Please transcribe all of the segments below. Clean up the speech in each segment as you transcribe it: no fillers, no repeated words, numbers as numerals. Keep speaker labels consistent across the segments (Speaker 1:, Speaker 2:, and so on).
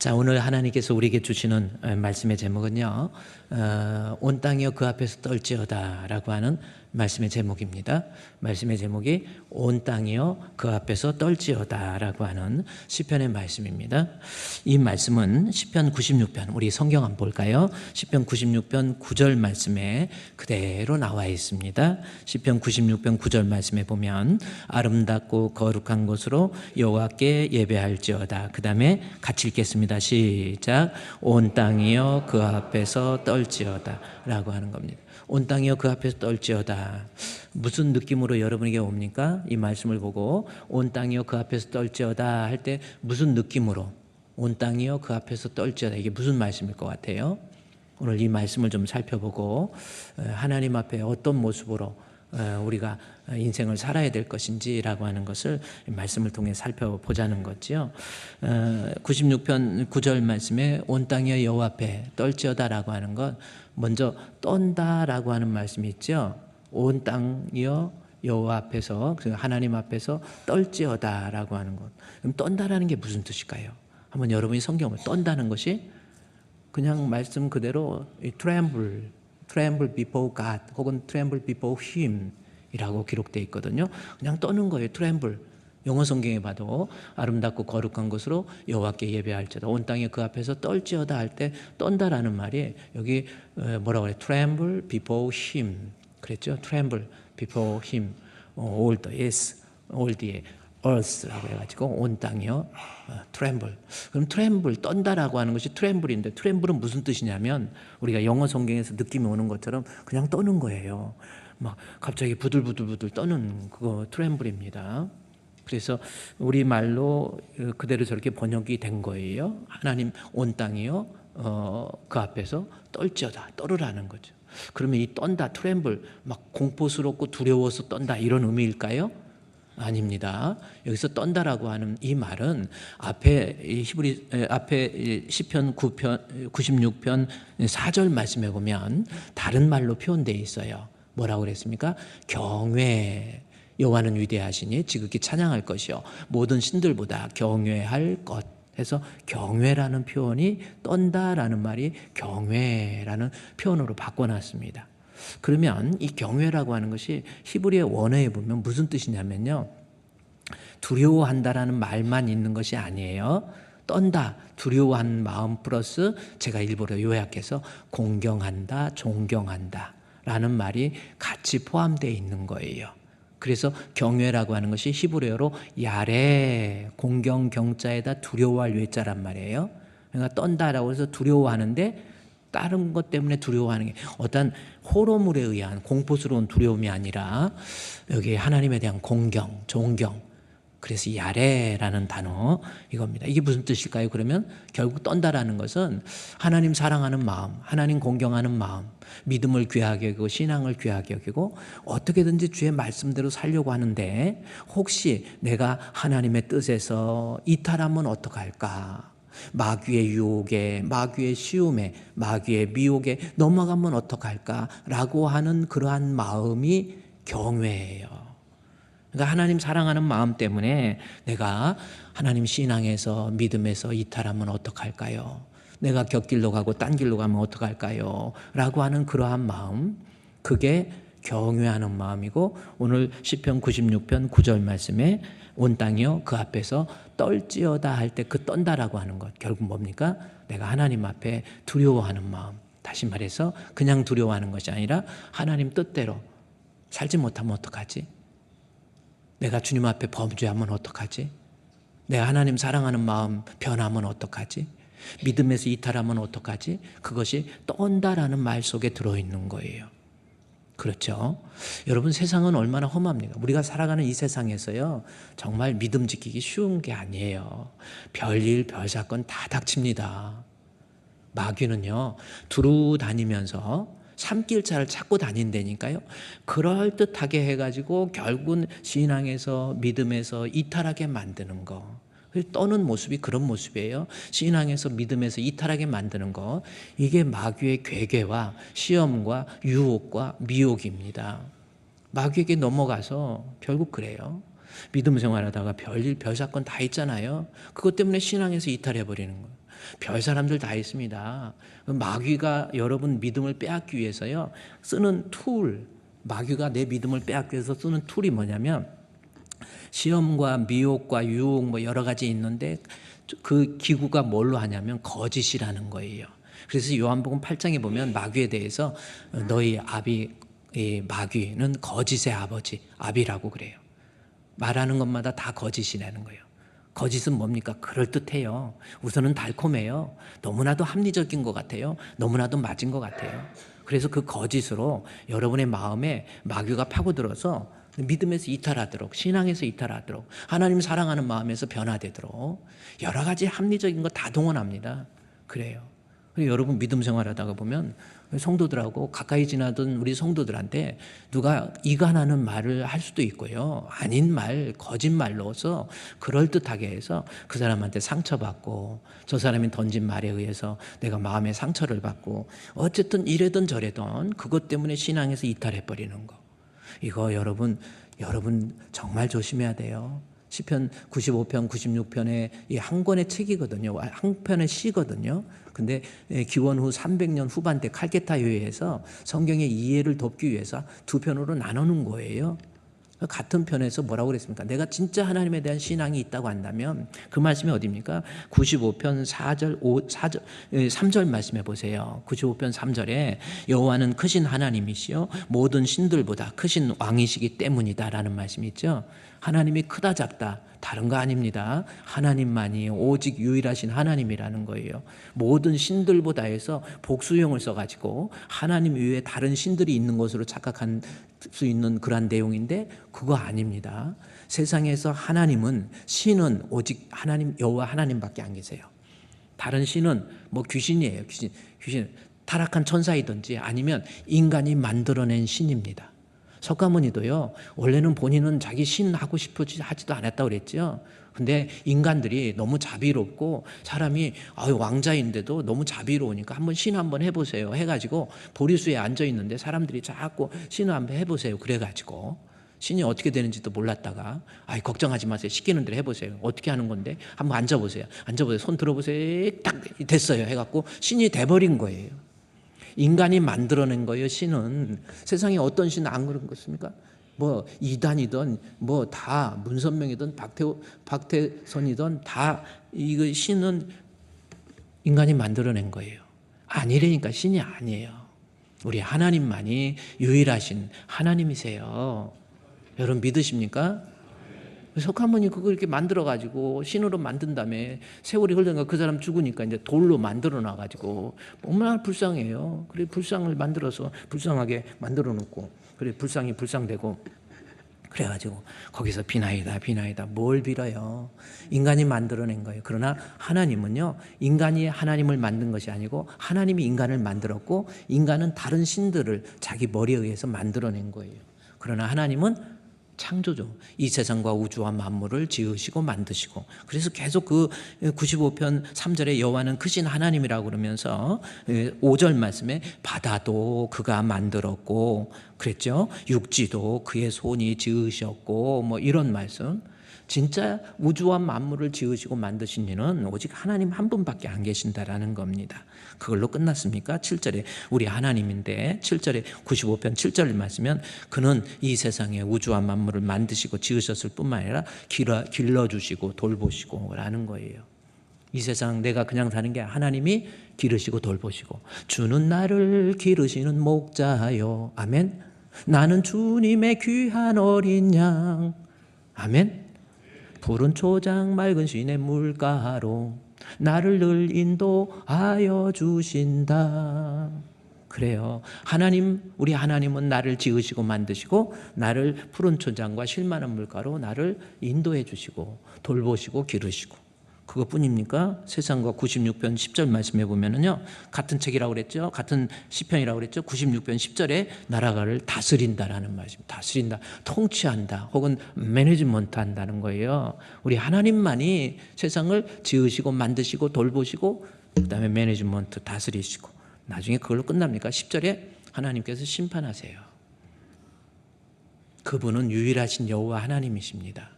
Speaker 1: 자, 오늘 하나님께서 우리에게 주시는 말씀의 제목은요, 온 땅이여 그 앞에서 떨지어다 라고 하는 말씀의 제목입니다. 말씀의 제목이 온 땅이여 그 앞에서 떨지어다 라고 하는 시편의 말씀입니다. 이 말씀은 시편 96편, 우리 성경 한번 볼까요? 시편 96편 9절 말씀에 그대로 나와 있습니다. 시편 96편 9절 말씀에 보면 아름답고 거룩한 곳으로 여호와께 예배할지어다. 그 다음에 같이 읽겠습니다. 시작. 온 땅이여 그 앞에서 떨지어다 라고 하는 겁니다. 온 땅이여 그 앞에서 떨지어다. 무슨 느낌으로 여러분에게 옵니까? 이 말씀을 보고 온 땅이여 그 앞에서 떨지어다 할 때 무슨 느낌으로 온 땅이여 그 앞에서 떨지어다, 이게 무슨 말씀일 것 같아요? 오늘 이 말씀을 좀 살펴보고 하나님 앞에 어떤 모습으로 우리가 인생을 살아야 될 것인지라고 하는 것을 말씀을 통해 살펴보자는 거지요. 96편 9절 말씀에 온 땅이여 여호와 앞에 떨지어다라고 하는 것, 먼저 떤다라고 하는 말씀이 있죠. 온 땅이여 여호와 앞에서, 하나님 앞에서 떨지어다라고 하는 것. 그럼 떤다라는 게 무슨 뜻일까요? 한번 여러분이 성경을 떤다는 것이 그냥 말씀 그대로 tremble before God 혹은 tremble before Him 이라고 기록되어 있거든요. 그냥 떠는 거예요. tremble. 영어 성경에 봐도 아름답고 거룩한 곳으로 여호와께 예배할지어다. 온 땅에 그 앞에서 떨지어다 할 때 떤다라는 말이 여기 뭐라고 그래요? tremble before Him 그랬죠. tremble before Him. all the earth라고 해가지고 온 땅이요 tremble. 그럼 tremble, 떤다라고 하는 것이 tremble인데, tremble은 무슨 뜻이냐면 우리가 영어 성경에서 느낌이 오는 것처럼 그냥 떠는 거예요. 막 갑자기 부들부들 떠는 그거 tremble입니다. 그래서 우리 말로 그대로 저렇게 번역이 된 거예요. 하나님 온 땅이요 그 앞에서 떨지어다, 떨으라는 거죠. 그러면 이 떤다, 트렘블, 막 공포스럽고 두려워서 떤다 이런 의미일까요? 아닙니다. 여기서 떤다라고 하는 이 말은 앞에 시편 96편 4절 말씀에 보면 다른 말로 표현되어 있어요. 뭐라고 그랬습니까? 경외. 여호와는 위대하시니 지극히 찬양할 것이요 모든 신들보다 경외할 것 해서 경외라는 표현이 떤다라는 말이 경외라는 표현으로 바꿔놨습니다. 그러면 이 경외라고 하는 것이 히브리어 원어에 보면 무슨 뜻이냐면요, 두려워한다라는 말만 있는 것이 아니에요. 떤다, 두려워하는 마음 플러스 제가 일부러 요약해서 공경한다, 존경한다 라는 말이 같이 포함되어 있는 거예요. 그래서 경외라고 하는 것이 히브리어로 야레, 공경 경자에다 두려워할 외자란 말이에요. 그러니까 떤다라고 해서 두려워하는데 다른 것 때문에 두려워하는 게 어떤 호러물에 의한 공포스러운 두려움이 아니라 여기 하나님에 대한 공경, 존경. 그래서 야레라는 단어 이겁니다. 이게 무슨 뜻일까요? 그러면 결국 떤다라는 것은 하나님 사랑하는 마음, 하나님 공경하는 마음, 믿음을 귀하게 여기고 신앙을 귀하게 여기고 어떻게든지 주의 말씀대로 살려고 하는데 혹시 내가 하나님의 뜻에서 이탈하면 어떡할까? 마귀의 유혹에, 마귀의 시움에, 마귀의 미혹에 넘어가면 어떡할까라고 하는 그러한 마음이 경외예요. 그러니까 하나님 사랑하는 마음 때문에 내가 하나님 신앙에서 믿음에서 이탈하면 어떡할까요? 내가 곁길로 가고 딴 길로 가면 어떡할까요? 라고 하는 그러한 마음, 그게 경외하는 마음이고, 오늘 시편 96편 9절 말씀에 온 땅이여 그 앞에서 떨지어다 할 때 그 떤다라고 하는 것, 결국 뭡니까? 내가 하나님 앞에 두려워하는 마음. 다시 말해서 그냥 두려워하는 것이 아니라 하나님 뜻대로 살지 못하면 어떡하지? 내가 주님 앞에 범죄하면 어떡하지? 내가 하나님 사랑하는 마음 변하면 어떡하지? 믿음에서 이탈하면 어떡하지? 그것이 떤다라는 말 속에 들어있는 거예요. 그렇죠? 여러분, 세상은 얼마나 험합니까? 우리가 살아가는 이 세상에서요, 정말 믿음 지키기 쉬운 게 아니에요. 별일 별사건 다 닥칩니다. 마귀는요, 두루 다니면서 산길차를 찾고 다닌다니까요. 그럴듯하게 해가지고 결국은 신앙에서 믿음에서 이탈하게 만드는 거. 떠는 모습이 그런 모습이에요. 신앙에서 믿음에서 이탈하게 만드는 거. 이게 마귀의 괴계와 시험과 유혹과 미혹입니다. 마귀에게 넘어가서 결국 그래요. 믿음 생활하다가 별일 별사건 다 있잖아요. 그것 때문에 신앙에서 이탈해버리는 거예요. 별 사람들 다 있습니다. 마귀가 여러분 믿음을 빼앗기 위해서요 쓰는 툴, 마귀가 내 믿음을 빼앗기 위해서 쓰는 툴이 뭐냐면 시험과 미혹과 유혹 뭐 여러 가지 있는데 그 기구가 뭘로 하냐면 거짓이라는 거예요. 그래서 요한복음 8장에 보면 마귀에 대해서 너희 아비 이 마귀는 거짓의 아버지 아비라고 그래요. 말하는 것마다 다 거짓이라는 거예요. 거짓은 뭡니까? 그럴듯해요. 우선은 달콤해요. 너무나도 합리적인 것 같아요. 너무나도 맞은 것 같아요. 그래서 그 거짓으로 여러분의 마음에 마귀가 파고들어서 믿음에서 이탈하도록, 신앙에서 이탈하도록, 하나님 사랑하는 마음에서 변화되도록 여러 가지 합리적인 거 다 동원합니다. 그래요. 여러분 믿음 생활하다가 보면 성도들하고 가까이 지나던 우리 성도들한테 누가 이간하는 말을 할 수도 있고요. 아닌 말, 거짓말로서 그럴듯하게 해서 그 사람한테 상처받고 저 사람이 던진 말에 의해서 내가 마음의 상처를 받고 어쨌든 이래든 저래든 그것 때문에 신앙에서 이탈해버리는 거. 이거 여러분 정말 조심해야 돼요. 시편 95편, 96편의 이 한 권의 책이거든요. 한 편의 시거든요. 근데 기원 후 300년 후반대 칼케타 회의에서 성경의 이해를 돕기 위해서 두 편으로 나누는 거예요. 같은 편에서 뭐라고 그랬습니까? 내가 진짜 하나님에 대한 신앙이 있다고 한다면 그 말씀이 어디입니까? 95편 3절 말씀해 보세요. 95편 3절에 여호와는 크신 하나님이시요 모든 신들보다 크신 왕이시기 때문이다라는 말씀이 있죠. 하나님이 크다 작다 다른 거 아닙니다. 하나님만이 오직 유일하신 하나님이라는 거예요. 모든 신들보다 해서 복수형을 써가지고 하나님 이외에 다른 신들이 있는 것으로 착각한 수 있는 그런 내용인데 그거 아닙니다. 세상에서 하나님은 신은 오직 하나님 여호와 하나님밖에 안 계세요. 다른 신은 뭐 귀신이에요. 귀신 타락한 천사이든지 아니면 인간이 만들어낸 신입니다. 석가모니도요 원래는 본인은 자기 신 하고 싶지 하지도 않았다고 그랬죠. 근데 인간들이 너무 자비롭고 사람이 왕자인데도 너무 자비로우니까 한번 신 한번 해보세요 해가지고 보리수에 앉아있는데 사람들이 자꾸 신을 한번 해보세요 그래가지고 신이 어떻게 되는지도 몰랐다가 걱정하지 마세요 시키는 대로 해보세요 어떻게 하는 건데 한번 앉아보세요 손 들어보세요 딱 됐어요 해갖고 신이 돼버린 거예요. 인간이 만들어낸 거예요. 신은 세상에 어떤 신은 안 그런 것입니까? 뭐 이단이든 뭐 다 문선명이든 박태선이든 다 이거 신은 인간이 만들어낸 거예요. 아니래니까 신이 아니에요. 우리 하나님만이 유일하신 하나님이세요. 여러분 믿으십니까? 석가모니 그걸 이렇게 만들어가지고 신으로 만든 다음에 세월이 흘러가 그 사람 죽으니까 이제 돌로 만들어 놔가지고 얼마나 불쌍해요. 그래 불쌍을 만들어서 불쌍하게 만들어 놓고 그래 불쌍이 불쌍되고 그래가지고 거기서 비나이다 뭘 빌어요. 인간이 만들어낸 거예요. 그러나 하나님은요 인간이 하나님을 만든 것이 아니고 하나님이 인간을 만들었고 인간은 다른 신들을 자기 머리에 의해서 만들어낸 거예요. 그러나 하나님은 창조죠. 이 세상과 우주와 만물을 지으시고 만드시고 그래서 계속 그 95편 3절에 여호와는 크신 하나님이라고 그러면서 5절 말씀에 바다도 그가 만들었고 그랬죠. 육지도 그의 손이 지으셨고 뭐 이런 말씀. 진짜 우주와 만물을 지으시고 만드신 이는 오직 하나님 한 분밖에 안 계신다라는 겁니다. 그걸로 끝났습니까? 7절에 우리 하나님인데 7절에 95편 7절 말씀은 그는 이 세상에 우주와 만물을 만드시고 지으셨을 뿐만 아니라 길러주시고 돌보시고 라는 거예요. 이 세상 내가 그냥 사는 게 하나님이 기르시고 돌보시고 주는 나를 기르시는 목자요. 아멘. 나는 주님의 귀한 어린 양. 아멘. 푸른 초장 맑은 시내 물가로 나를 늘 인도하여 주신다. 그래요. 우리 하나님은 나를 지으시고 만드시고 나를 푸른 초장과 쉴만한 물가로 나를 인도해 주시고 돌보시고 기르시고 그것뿐입니까? 세상과 96편 10절 말씀해 보면은요 같은 책이라고 그랬죠. 같은 시편이라고 그랬죠. 96편 10절에 나라가를 다스린다라는 말씀. 다스린다, 통치한다, 혹은 매니지먼트 한다는 거예요. 우리 하나님만이 세상을 지으시고 만드시고 돌보시고 그다음에 매니지먼트 다스리시고 나중에 그걸로 끝납니까? 10절에 하나님께서 심판하세요. 그분은 유일하신 여호와 하나님이십니다.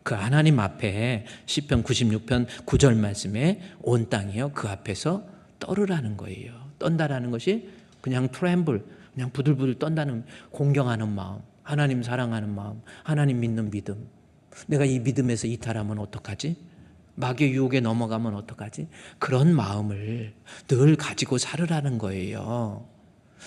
Speaker 1: 그 하나님 앞에 시편 96편 9절 말씀에 온 땅이요 그 앞에서 떨으라는 거예요. 떤다라는 것이 그냥 트렘블, 그냥 부들부들 떤다는, 공경하는 마음, 하나님 사랑하는 마음, 하나님 믿는 믿음. 내가 이 믿음에서 이탈하면 어떡하지? 마귀의 유혹에 넘어가면 어떡하지? 그런 마음을 늘 가지고 살으라는 거예요.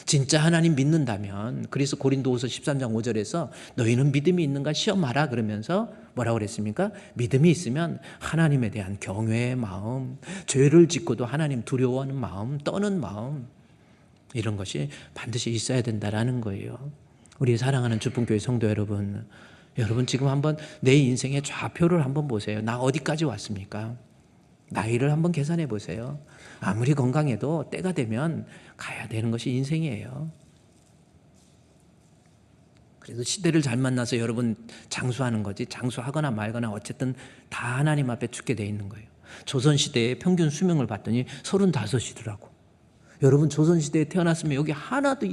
Speaker 1: 진짜 하나님 믿는다면, 그래서 고린도후서 13장 5절에서 너희는 믿음이 있는가 시험하라 그러면서 뭐라고 그랬습니까? 믿음이 있으면 하나님에 대한 경외의 마음, 죄를 짓고도 하나님 두려워하는 마음, 떠는 마음, 이런 것이 반드시 있어야 된다라는 거예요. 우리 사랑하는 주풍교회 성도 여러분, 여러분 지금 한번 내 인생의 좌표를 한번 보세요. 나 어디까지 왔습니까? 나이를 한번 계산해 보세요. 아무리 건강해도 때가 되면 가야 되는 것이 인생이에요. 그래서 시대를 잘 만나서 여러분 장수하는 거지, 장수하거나 말거나 어쨌든 다 하나님 앞에 죽게 돼 있는 거예요. 조선시대의 평균 수명을 봤더니 35이더라고. 여러분 조선시대에 태어났으면 여기 하나도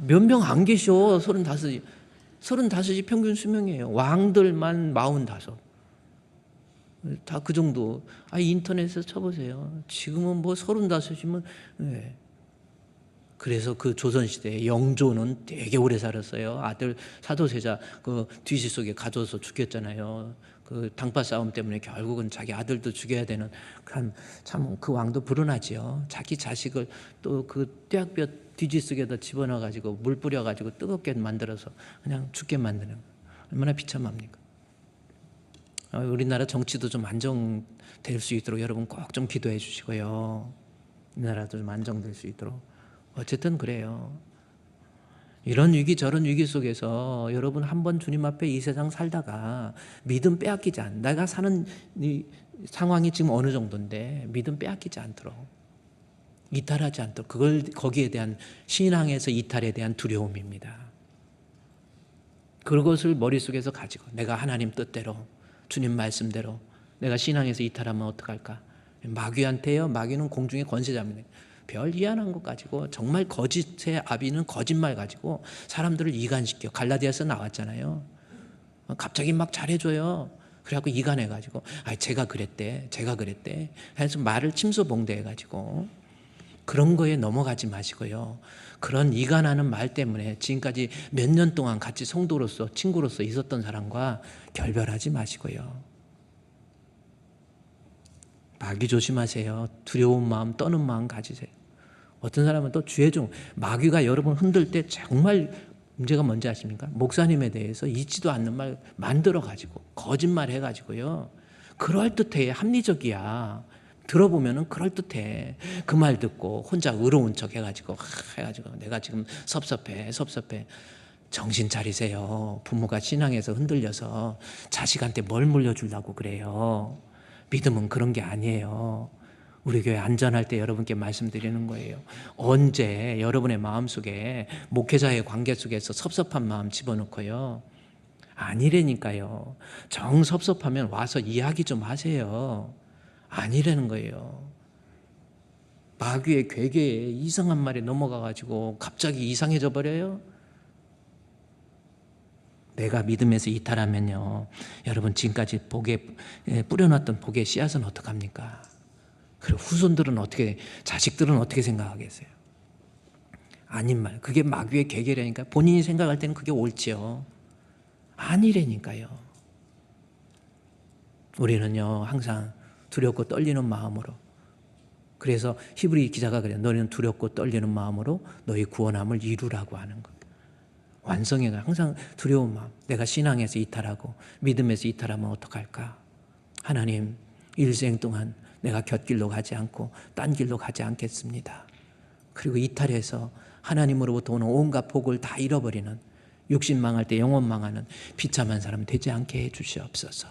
Speaker 1: 몇 명 안 계셔. 35이 평균 수명이에요. 왕들만 45. 다 그 정도. 인터넷에서 쳐보세요. 지금은 뭐 35이면. 네. 그래서 그 조선시대에 영조는 되게 오래 살았어요. 아들 사도세자 그 뒤지 속에 가둬서 죽였잖아요. 그 당파 싸움 때문에 결국은 자기 아들도 죽여야 되는, 참 그 왕도 불운하지요. 자기 자식을 또 그 뙤약볕 뒤지 속에다 집어넣어가지고 물 뿌려가지고 뜨겁게 만들어서 그냥 죽게 만드는, 얼마나 비참합니까? 우리나라 정치도 좀 안정될 수 있도록 여러분 꼭 좀 기도해 주시고요. 우리나라도 좀 안정될 수 있도록. 어쨌든 그래요. 이런 위기 저런 위기 속에서 여러분 한번 주님 앞에 이 세상 살다가 믿음 빼앗기지 않, 내가 사는 이 상황이 지금 어느 정도인데 믿음 빼앗기지 않도록, 이탈하지 않도록, 그걸 거기에 대한 신앙에서 이탈에 대한 두려움입니다. 그것을 머릿속에서 가지고 내가 하나님 뜻대로 주님 말씀대로 내가 신앙에서 이탈하면 어떡할까? 마귀한테요. 마귀는 공중의 권세자입니다. 별 이한한 것 가지고, 정말 거짓의 아비는 거짓말 가지고 사람들을 이간시켜. 갈라디아서 나왔잖아요. 갑자기 막 잘해줘요. 그래갖고 이간해가지고 제가 그랬대 해서 말을 침소봉대해가지고, 그런 거에 넘어가지 마시고요. 그런 이간하는 말 때문에 지금까지 몇 년 동안 같이 성도로서 친구로서 있었던 사람과 결별하지 마시고요. 마귀 조심하세요. 두려운 마음, 떠는 마음 가지세요. 어떤 사람은 또 주의종, 마귀가 여러분 흔들 때 정말 문제가 뭔지 아십니까? 목사님에 대해서 있지도 않는 말 만들어가지고 거짓말 해가지고요. 그럴듯해, 합리적이야. 들어보면은 그럴듯해. 그 말 듣고 혼자 의로운 척 해가지고 내가 지금 섭섭해. 정신 차리세요. 부모가 신앙에서 흔들려서 자식한테 뭘 물려주려고 그래요. 믿음은 그런 게 아니에요. 우리 교회 안전할 때 여러분께 말씀드리는 거예요. 언제 여러분의 마음속에 목회자의 관계 속에서 섭섭한 마음 집어넣고요. 아니라니까요. 정 섭섭하면 와서 이야기 좀 하세요. 아니라는 거예요. 마귀의 괴계에 이상한 말에 넘어가가지고 갑자기 이상해져 버려요. 내가 믿음에서 이탈하면요, 여러분 지금까지 복에 뿌려놨던 복의 씨앗은 어떡합니까? 그리고 후손들은 어떻게, 자식들은 어떻게 생각하겠어요? 아닌 말, 그게 마귀의 계계라니까. 본인이 생각할 때는 그게 옳지요. 아니라니까요. 우리는요 항상 두렵고 떨리는 마음으로, 그래서 히브리 기자가 그래요. 너희는 두렵고 떨리는 마음으로 너희 구원함을 이루라고 하는 것. 완성해가 항상 두려운 마음. 내가 신앙에서 이탈하고 믿음에서 이탈하면 어떡할까? 하나님, 일생 동안 내가 곁길로 가지 않고 딴 길로 가지 않겠습니다. 그리고 이탈해서 하나님으로부터 오는 온갖 복을 다 잃어버리는, 육신 망할 때 영혼 망하는 비참한 사람 되지 않게 해주시옵소서.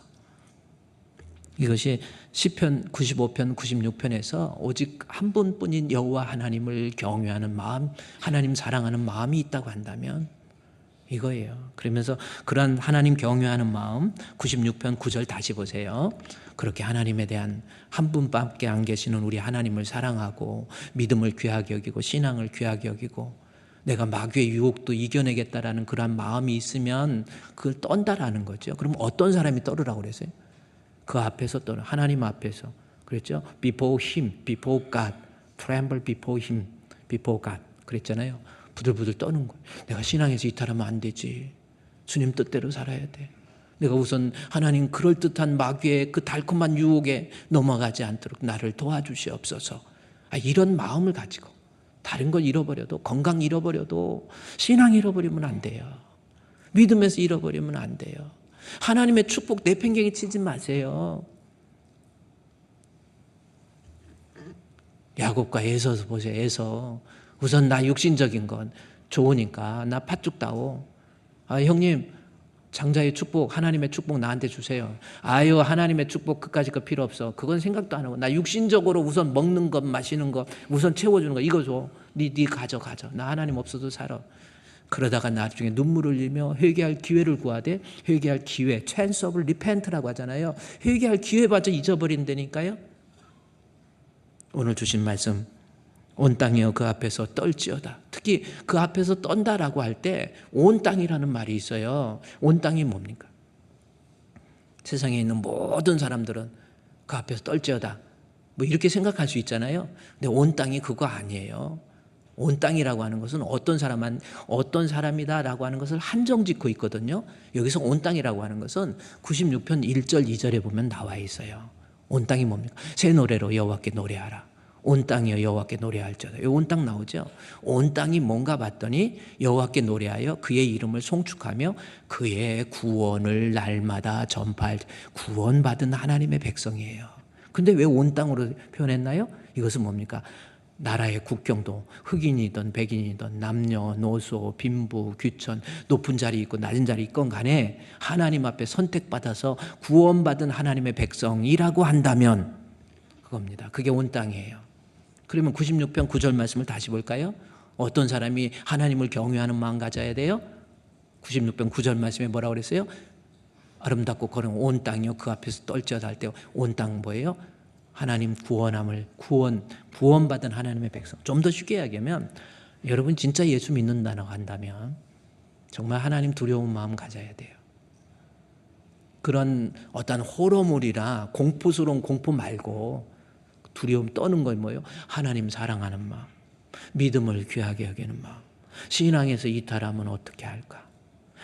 Speaker 1: 이것이 시편 95편 96편에서 오직 한 분뿐인 여호와 하나님을 경외하는 마음, 하나님 사랑하는 마음이 있다고 한다면 이거예요. 그러면서 그런 하나님 경외하는 마음, 96편 9절 다시 보세요. 그렇게 하나님에 대한 한 분밖에 안 계시는 우리 하나님을 사랑하고 믿음을 귀하게 여기고 신앙을 귀하게 여기고 내가 마귀의 유혹도 이겨내겠다라는 그런 마음이 있으면 그걸 떤다라는 거죠. 그럼 어떤 사람이 떨으라고 그랬어요? 그 앞에서 떠는, 하나님 앞에서. 그랬죠? Before him, before God, tremble before him, before God. 그랬잖아요. 부들부들 떠는 거예요. 내가 신앙에서 이탈하면 안 되지. 주님 뜻대로 살아야 돼. 내가 우선 하나님 그럴듯한 마귀의 그 달콤한 유혹에 넘어가지 않도록 나를 도와주시옵소서. 이런 마음을 가지고 다른 걸 잃어버려도, 건강 잃어버려도 신앙 잃어버리면 안 돼요. 믿음에서 잃어버리면 안 돼요. 하나님의 축복 내팽개기 치지 마세요. 야곱과 에서서 보세요. 에서 우선 나 육신적인 건 좋으니까 나 팥죽 따오. 형님 장자의 축복, 하나님의 축복 나한테 주세요. 아유, 하나님의 축복 그까짓 거 필요 없어. 그건 생각도 안 하고 나 육신적으로 우선 먹는 것, 마시는 것, 우선 채워주는 거 이거 줘. 네 가져. 나 하나님 없어도 살아. 그러다가 나중에 눈물을 흘리며 회개할 기회를 구하되, 회개할 기회, chance of repent라고 하잖아요. 회개할 기회마저 잊어버린다니까요. 오늘 주신 말씀, 온 땅이여 그 앞에서 떨지어다. 특히 그 앞에서 떤다라고 할 때 온 땅이라는 말이 있어요. 온 땅이 뭡니까? 세상에 있는 모든 사람들은 그 앞에서 떨지어다. 뭐 이렇게 생각할 수 있잖아요. 근데 온 땅이 그거 아니에요. 온 땅이라고 하는 것은 어떤 사람이다라고 하는 것을 한정 짓고 있거든요. 여기서 온 땅이라고 하는 것은 96편 1절 2절에 보면 나와 있어요. 온 땅이 뭡니까? 새 노래로 여호와께 노래하라. 온 땅이여 여호와께 노래할지어다. 온 땅 나오죠. 온 땅이 뭔가 봤더니 여호와께 노래하여 그의 이름을 송축하며 그의 구원을 날마다 전파할, 구원받은 하나님의 백성이에요. 근데 왜 온 땅으로 표현했나요? 이것은 뭡니까? 나라의 국경도 흑인이든 백인이든 남녀노소 빈부 귀천 높은 자리 있고 낮은 자리 있건 간에 하나님 앞에 선택받아서 구원받은 하나님의 백성이라고 한다면 그겁니다. 그게 온 땅이에요. 그러면 96편 9절 말씀을 다시 볼까요? 어떤 사람이 하나님을 경외하는 마음 가져야 돼요? 96편 9절 말씀에 뭐라고 그랬어요? 아름답고 거룩한 온 땅이요 그 앞에서 떨지어다 할 때 온 땅 뭐예요? 하나님 구원받은 하나님의 백성. 좀 더 쉽게 이야기하면 여러분 진짜 예수 믿는다고 한다면 정말 하나님 두려운 마음 가져야 돼요. 그런 어떤 호러물이라 공포스러운 공포 말고 두려움 떠는 건 뭐예요? 하나님 사랑하는 마음, 믿음을 귀하게 여기는 마음. 신앙에서 이탈하면 어떻게 할까?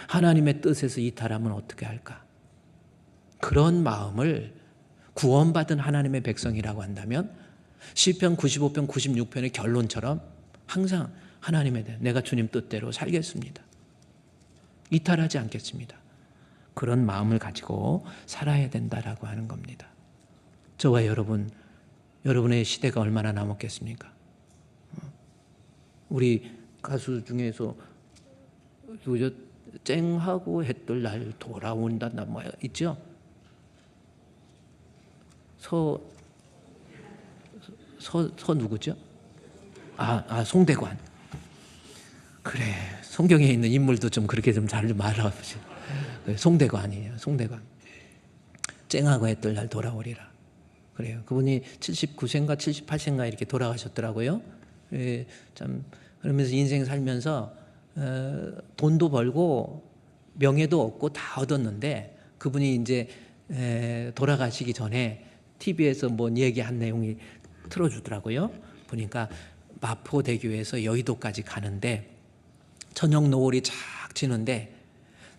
Speaker 1: 하나님의 뜻에서 이탈하면 어떻게 할까? 그런 마음을 구원받은 하나님의 백성이라고 한다면 시편 95편 96편의 결론처럼 항상 하나님에 대해 내가 주님 뜻대로 살겠습니다. 이탈하지 않겠습니다. 그런 마음을 가지고 살아야 된다라고 하는 겁니다. 저와 여러분의 시대가 얼마나 남았겠습니까? 우리 가수 중에서 쨍하고 해뜰 날 돌아온다 뭐 있죠? 서 누구죠? 송대관. 그래, 성경에 있는 인물도 좀 그렇게 좀 잘 말아보시죠. 송대관이에요. 송대관. 쨍하고 해뜰 날 돌아오리라. 그래요. 그분이 79세인가 78세인가 이렇게 돌아가셨더라고요. 참 그러면서 인생 살면서 돈도 벌고 명예도 얻고 다 얻었는데 그분이 이제 돌아가시기 전에 TV에서 뭔 얘기한 내용이 틀어주더라고요. 보니까 마포대교에서 여의도까지 가는데 저녁 노을이 쫙 지는데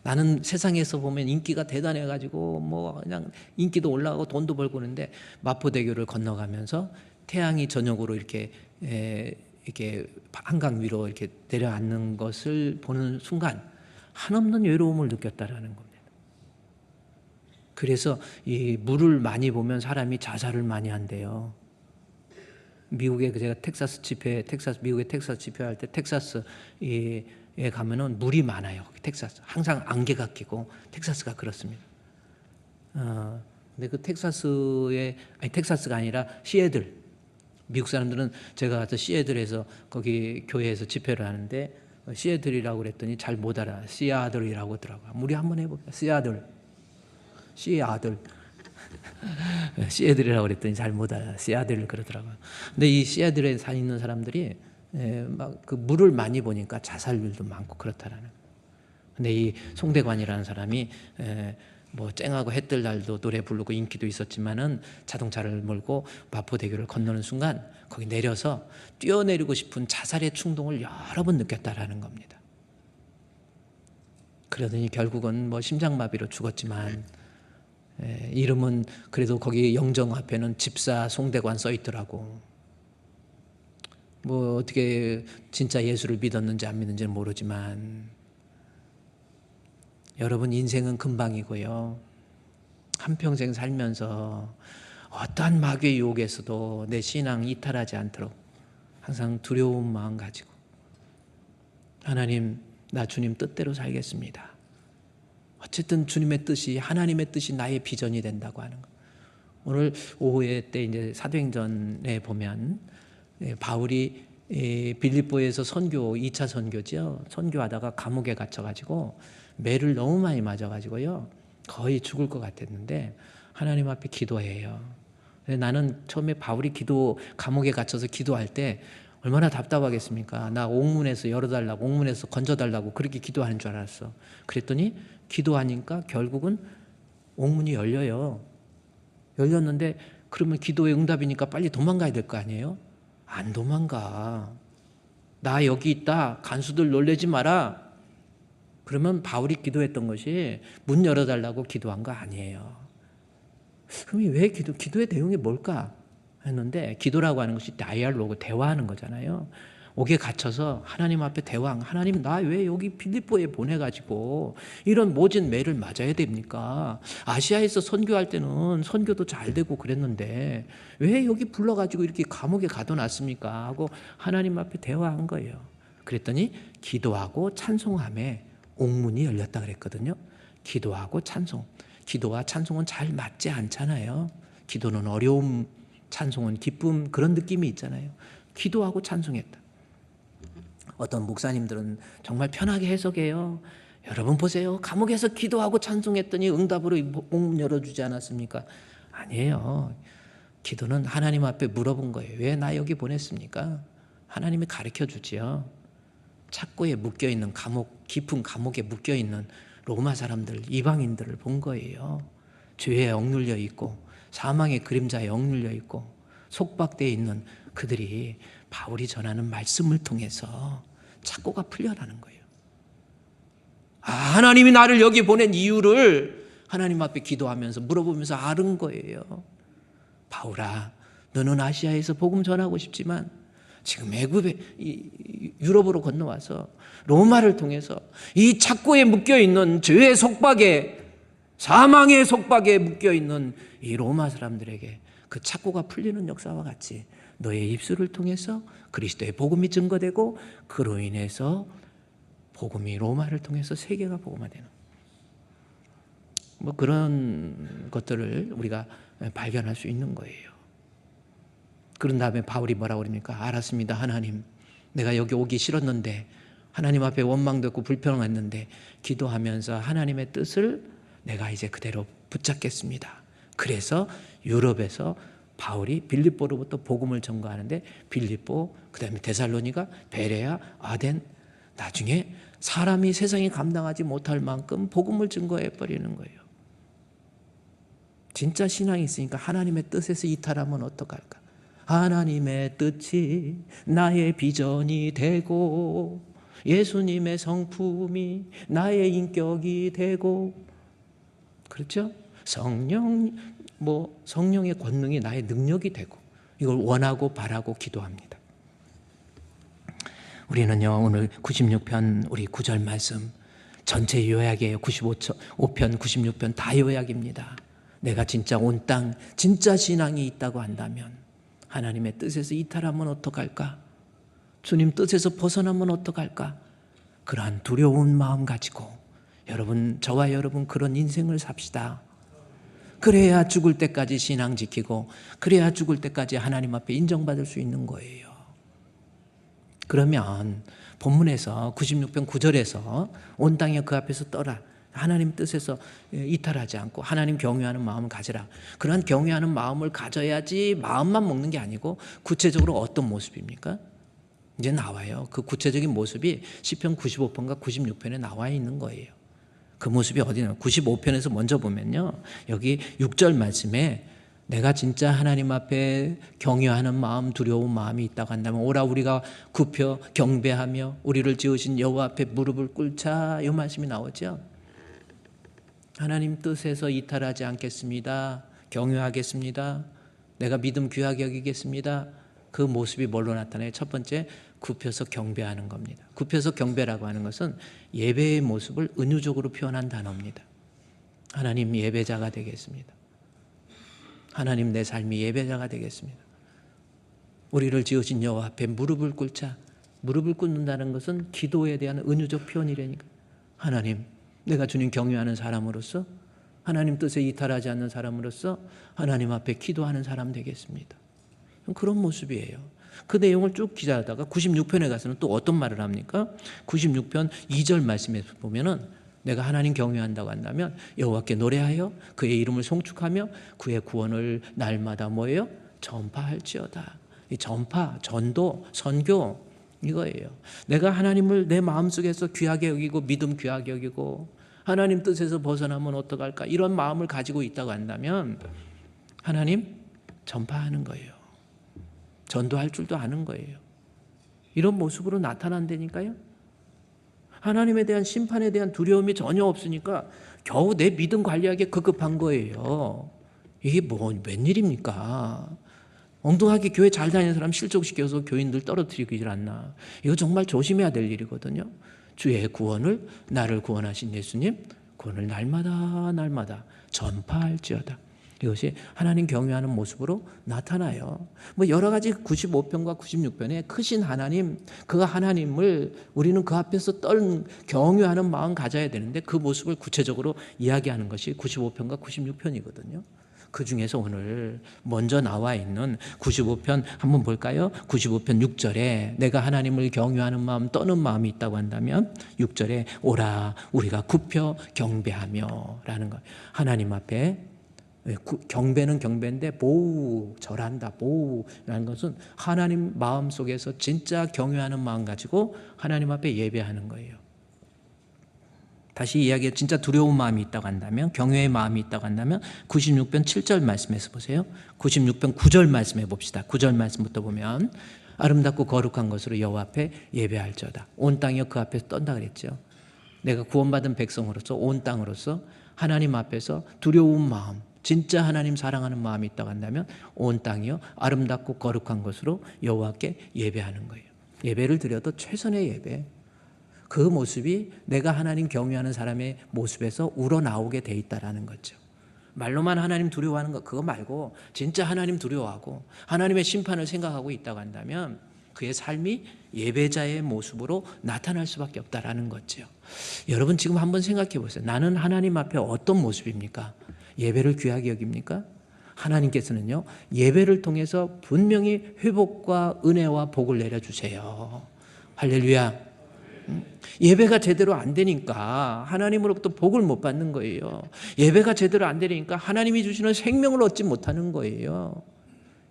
Speaker 1: 나는 세상에서 보면 인기가 대단해가지고 뭐 그냥 인기도 올라가고 돈도 벌고 그러는데 마포대교를 건너가면서 태양이 저녁으로 이렇게 한강 위로 이렇게 내려앉는 것을 보는 순간 한없는 외로움을 느꼈다라는 겁니다. 그래서 이 물을 많이 보면 사람이 자살을 많이 한대요. 미국에 제가 미국의 텍사스 집회할 때 텍사스에 가면은 물이 많아요. 텍사스 항상 안개가 끼고 텍사스가 그렇습니다. 근데 그 텍사스가 아니라 시애틀. 미국 사람들은 제가 가서 시애틀에서 거기 교회에서 집회를 하는데 시애틀이라고 그랬더니 잘 못 알아. 시아들이라고 하더라고요. 우리 한번 해볼까요? 시애들이라고 그랬더니 잘 못 알아. 시애들 그러더라고요. 근데 이 시애들에 사 있는 사람들이 막 그 물을 많이 보니까 자살률도 많고 그렇다라는. 근데 이 송대관이라는 사람이 뭐 쨍하고 해 뜰 날도 노래 부르고 인기도 있었지만은 자동차를 몰고 마포대교를 건너는 순간 거기 내려서 뛰어내리고 싶은 자살의 충동을 여러 번 느꼈다라는 겁니다. 그러더니 결국은 뭐 심장마비로 죽었지만 이름은 그래도 거기 영정 앞에는 집사 송대관 써 있더라고. 뭐 어떻게 진짜 예수를 믿었는지 안 믿는지는 모르지만 여러분, 인생은 금방이고요. 한평생 살면서 어떠한 마귀의 유혹에서도 내 신앙 이탈하지 않도록 항상 두려운 마음 가지고 하나님, 나 주님 뜻대로 살겠습니다. 어쨌든 주님의 뜻이, 하나님의 뜻이 나의 비전이 된다고 하는 거. 오늘 오후에 때 이제 사도행전에 보면 바울이 빌립보에서 선교, 2차 선교죠. 선교하다가 감옥에 갇혀가지고 매를 너무 많이 맞아가지고요. 거의 죽을 것 같았는데 하나님 앞에 기도해요. 나는 처음에 바울이 감옥에 갇혀서 기도할 때 얼마나 답답하겠습니까? 나 옥문에서 열어달라고, 옥문에서 건져달라고 그렇게 기도하는 줄 알았어. 그랬더니 기도하니까 결국은 옥문이 열려요. 열렸는데 그러면 기도의 응답이니까 빨리 도망가야 될 거 아니에요? 안 도망가. 나 여기 있다. 간수들 놀래지 마라. 그러면 바울이 기도했던 것이 문 열어달라고 기도한 거 아니에요. 그럼 왜 기도의 내용이 뭘까 했는데, 기도라고 하는 것이 다이알로그, 대화하는 거잖아요. 옥에 갇혀서 하나님 앞에 대화한, 하나님 나 왜 여기 빌립보에 보내가지고 이런 모진 매를 맞아야 됩니까? 아시아에서 선교할 때는 선교도 잘 되고 그랬는데 왜 여기 불러가지고 이렇게 감옥에 가둬놨습니까? 하고 하나님 앞에 대화한 거예요. 그랬더니 기도하고 찬송함에 옥문이 열렸다 그랬거든요. 기도하고 찬송. 기도와 찬송은 잘 맞지 않잖아요. 기도는 어려움, 찬송은 기쁨, 그런 느낌이 있잖아요. 기도하고 찬송했다. 어떤 목사님들은 정말 편하게 해석해요. 여러분 보세요. 감옥에서 기도하고 찬송했더니 응답으로 옥문 열어주지 않았습니까? 아니에요. 기도는 하나님 앞에 물어본 거예요. 왜 나 여기 보냈습니까? 하나님이 가르쳐 주지요. 착고에 묶여있는 감옥, 깊은 감옥에 묶여있는 로마 사람들, 이방인들을 본 거예요. 죄에 억눌려 있고 사망의 그림자에 억눌려 있고 속박되어 있는 그들이 바울이 전하는 말씀을 통해서 착고가 풀려나는 거예요. 하나님이 나를 여기 보낸 이유를 하나님 앞에 기도하면서 물어보면서 아는 거예요. 바울아, 너는 아시아에서 복음 전하고 싶지만 지금 애굽에 유럽으로 건너와서 로마를 통해서 이 착고에 묶여있는 죄의 속박에, 사망의 속박에 묶여있는 이 로마 사람들에게 그 착고가 풀리는 역사와 같이 너의 입술을 통해서 그리스도의 복음이 증거되고 그로 인해서 복음이 로마를 통해서 세계가 복음화되는, 뭐 그런 것들을 우리가 발견할 수 있는 거예요. 그런 다음에 바울이 뭐라고 그럽니까? 알았습니다, 하나님. 내가 여기 오기 싫었는데, 하나님 앞에 원망됐고 불평했는데 기도하면서 하나님의 뜻을 내가 이제 그대로 붙잡겠습니다. 그래서 유럽에서 바울이 빌립보로부터 복음을 전거하는데 빌립보, 그 다음에 데살로니가, 베레아, 아덴, 나중에 사람이 세상이 감당하지 못할 만큼 복음을 증거해버리는 거예요. 진짜 신앙이 있으니까 하나님의 뜻에서 이탈하면 어떡할까? 하나님의 뜻이 나의 비전이 되고 예수님의 성품이 나의 인격이 되고, 그렇죠? 성령의 권능이 나의 능력이 되고, 이걸 원하고 바라고 기도합니다. 우리는요, 오늘 96편 우리 9절 말씀 전체 요약이에요. 95편, 96편 다 요약입니다. 내가 진짜 온 땅, 진짜 신앙이 있다고 한다면 하나님의 뜻에서 이탈하면 어떡할까? 주님 뜻에서 벗어나면 어떡할까? 그러한 두려운 마음 가지고 저와 여러분 그런 인생을 삽시다. 그래야 죽을 때까지 신앙 지키고 그래야 죽을 때까지 하나님 앞에 인정받을 수 있는 거예요. 그러면 본문에서 96편 9절에서 온 땅에 그 앞에서 떠라, 하나님 뜻에서 이탈하지 않고 하나님 경외하는 마음을 가지라. 그런 경외하는 마음을 가져야지 마음만 먹는 게 아니고 구체적으로 어떤 모습입니까? 이제 나와요. 그 구체적인 모습이 시편 95편과 96편에 나와 있는 거예요. 그 모습이 어디냐? 95편에서 먼저 보면요. 여기 6절 말씀에 내가 진짜 하나님 앞에 경외하는 마음, 두려운 마음이 있다고 한다면 오라 우리가 굽혀 경배하며 우리를 지으신 여호와 앞에 무릎을 꿇자, 이 말씀이 나오죠. 하나님 뜻에서 이탈하지 않겠습니다. 경외하겠습니다. 내가 믿음 귀하게 여기겠습니다. 그 모습이 뭘로 나타나요? 첫 번째, 굽혀서 경배하는 겁니다. 굽혀서 경배라고 하는 것은 예배의 모습을 은유적으로 표현한 단어입니다. 하나님, 예배자가 되겠습니다. 하나님, 내 삶이 예배자가 되겠습니다. 우리를 지으신 여호와 앞에 무릎을 꿇자. 무릎을 꿇는다는 것은 기도에 대한 은유적 표현이라니까. 하나님, 내가 주님 경외하는 사람으로서, 하나님 뜻에 이탈하지 않는 사람으로서 하나님 앞에 기도하는 사람 되겠습니다. 그런 모습이에요. 그 내용을 쭉 기자하다가 96편에 가서는 또 어떤 말을 합니까? 96편 2절 말씀에서 보면은 내가 하나님 경외한다고 한다면 여호와께 노래하여 그의 이름을 송축하며 그의 구원을 날마다 뭐예요? 전파할지어다. 이 전파, 전도, 선교 이거예요. 내가 하나님을 내 마음속에서 귀하게 여기고 믿음 귀하게 여기고 하나님 뜻에서 벗어나면 어떡할까? 이런 마음을 가지고 있다고 한다면 하나님 전파하는 거예요. 전도할 줄도 아는 거예요. 이런 모습으로 나타난다니까요. 하나님에 대한 심판에 대한 두려움이 전혀 없으니까 겨우 내 믿음 관리하기에 급급한 거예요. 이게 웬일입니까? 엉뚱하게 교회 잘 다니는 사람 실족시켜서 교인들 떨어뜨리기 않나. 이거 정말 조심해야 될 일이거든요. 주의 구원을, 나를 구원하신 예수님 구원을 날마다 전파할지어다. 이것이 하나님 경외하는 모습으로 나타나요. 여러 가지 95편과 96편에 크신 하나님, 그 하나님을 우리는 그 앞에서 경외하는 마음 가져야 되는데 그 모습을 구체적으로 이야기하는 것이 95편과 96편이거든요. 그 중에서 오늘 먼저 나와 있는 95편 한번 볼까요? 95편 6절에 내가 하나님을 경외하는 마음, 떠는 마음이 있다고 한다면 6절에 오라 우리가 굽혀 경배하며 라는 것. 하나님 앞에 경배는 경배인데 절한다. 보우라는 것은 하나님 마음속에서 진짜 경외하는 마음 가지고 하나님 앞에 예배하는 거예요. 다시 이야기해, 진짜 두려운 마음이 있다고 한다면, 경외의 마음이 있다고 한다면 96편 7절 말씀에서 보세요. 96편 9절 말씀해 봅시다. 9절 말씀부터 보면 아름답고 거룩한 것으로 여호와 앞에 예배할지어다. 온 땅이여 그 앞에서 떤다 그랬죠. 내가 구원받은 백성으로서 온 땅으로서 하나님 앞에서 두려운 마음, 진짜 하나님 사랑하는 마음이 있다고 한다면 온 땅이요 아름답고 거룩한 것으로 여호와께 예배하는 거예요. 예배를 드려도 최선의 예배. 그 모습이 내가 하나님 경외하는 사람의 모습에서 우러나오게 돼 있다라는 거죠. 말로만 하나님 두려워하는 거 그거 말고 진짜 하나님 두려워하고 하나님의 심판을 생각하고 있다고 한다면 그의 삶이 예배자의 모습으로 나타날 수밖에 없다라는 거죠. 여러분 지금 한번 생각해 보세요. 나는 하나님 앞에 어떤 모습입니까? 예배를 귀하게 여깁니까? 하나님께서는요 예배를 통해서 분명히 회복과 은혜와 복을 내려주세요. 할렐루야. 예배가 제대로 안 되니까 하나님으로부터 복을 못 받는 거예요. 예배가 제대로 안 되니까 하나님이 주시는 생명을 얻지 못하는 거예요.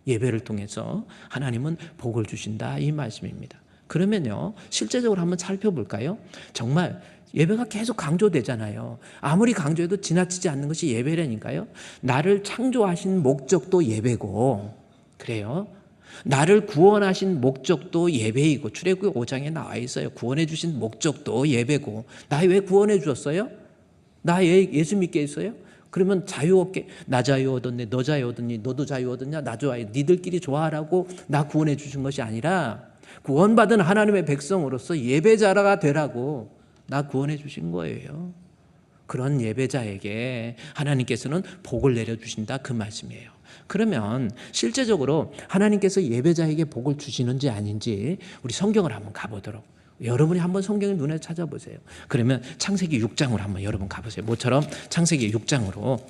Speaker 1: 예배를 통해서 하나님은 복을 주신다 이 말씀입니다. 그러면요 실제적으로 한번 살펴볼까요? 정말 예배가 계속 강조되잖아요. 아무리 강조해도 지나치지 않는 것이 예배라니까요. 나를 창조하신 목적도 예배고 그래요. 나를 구원하신 목적도 예배이고 출애굽기 5장에 나와 있어요. 구원해 주신 목적도 예배고 나 왜 구원해 주었어요? 나 예수 믿게 했어요? 그러면 자유 없게 나 자유 얻었네 너 자유 얻었니 너도 자유 얻었냐 나 좋아해 니들끼리 좋아하라고 나 구원해 주신 것이 아니라 구원받은 하나님의 백성으로서 예배자가 되라고 나 구원해 주신 거예요. 그런 예배자에게 하나님께서는 복을 내려주신다 그 말씀이에요. 그러면 실제적으로 하나님께서 예배자에게 복을 주시는지 아닌지 우리 성경을 한번 가보도록 여러분이 한번 성경을 눈에 찾아보세요. 그러면 창세기 6장으로 한번 여러분 가보세요. 모처럼 창세기 6장으로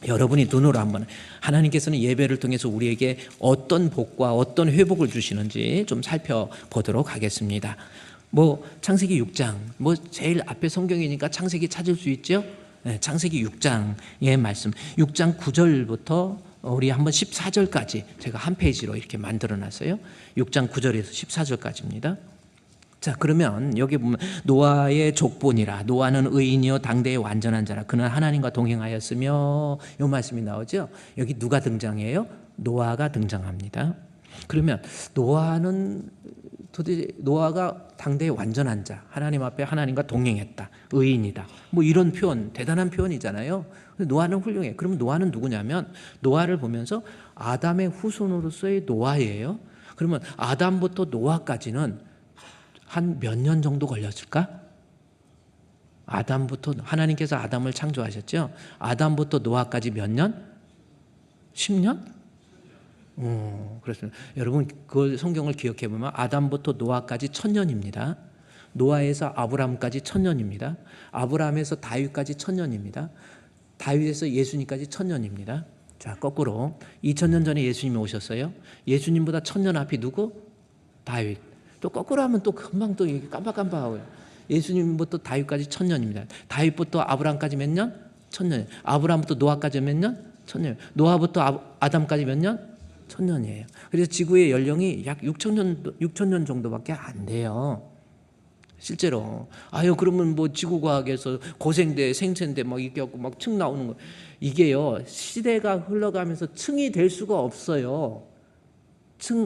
Speaker 1: 여러분이 눈으로 한번 하나님께서는 예배를 통해서 우리에게 어떤 복과 어떤 회복을 주시는지 좀 살펴보도록 하겠습니다. 창세기 6장 제일 앞에 성경이니까 창세기 찾을 수 있죠? 네, 창세기 6장의 말씀 6장 9절부터 우리 한번 14절까지 제가 한 페이지로 이렇게 만들어 놨어요. 6장 9절에서 14절까지입니다. 자, 그러면 여기 보면 노아의 족본이라, 노아는 의인이요 당대의 완전한 자라, 그는 하나님과 동행하였으며, 요 말씀이 나오죠. 여기 누가 등장해요? 노아가 등장합니다. 그러면 노아는 도대체, 노아가 당대의 완전한 자, 하나님 앞에 하나님과 동행했다, 의인이다, 뭐 이런 표현, 대단한 표현이잖아요. 노아는 훌륭해. 그럼 노아는 누구냐면, 노아를 보면서 아담의 후손으로서의 노아예요. 그러면 아담부터 노아까지는 한 몇 년 정도 걸렸을까? 아담부터, 하나님께서 아담을 창조하셨죠. 아담부터 노아까지 몇 년? 10년? 그렇습니다. 여러분, 그 성경을 기억해 보면 아담부터 노아까지 1000년입니다. 노아에서 아브라함까지 1000년입니다. 아브라함에서 다윗까지 1000년입니다. 다윗에서 예수님까지 1000년입니다. 자, 거꾸로 2000년 전에 예수님이 오셨어요. 예수님보다 1000년 앞이 누구? 다윗. 또 거꾸로 하면 또 금방 또 깜빡깜빡하고요. 예수님부터 다윗까지 1000년입니다. 다윗부터 아브라함까지 몇 년? 1000년. 아브라함부터 노아까지 몇 년? 1000년. 노아부터 아담까지 몇 년? 1000년이에요. 그래서 지구의 연령이 약 6000년 정도밖에 안 돼요. 실제로. 아유, 그러면 뭐 지구과학에서 고생대, 생생대 막 이렇게 하고 막 층 나오는 거. 이게요, 시대가 흘러가면서 층이 될 수가 없어요.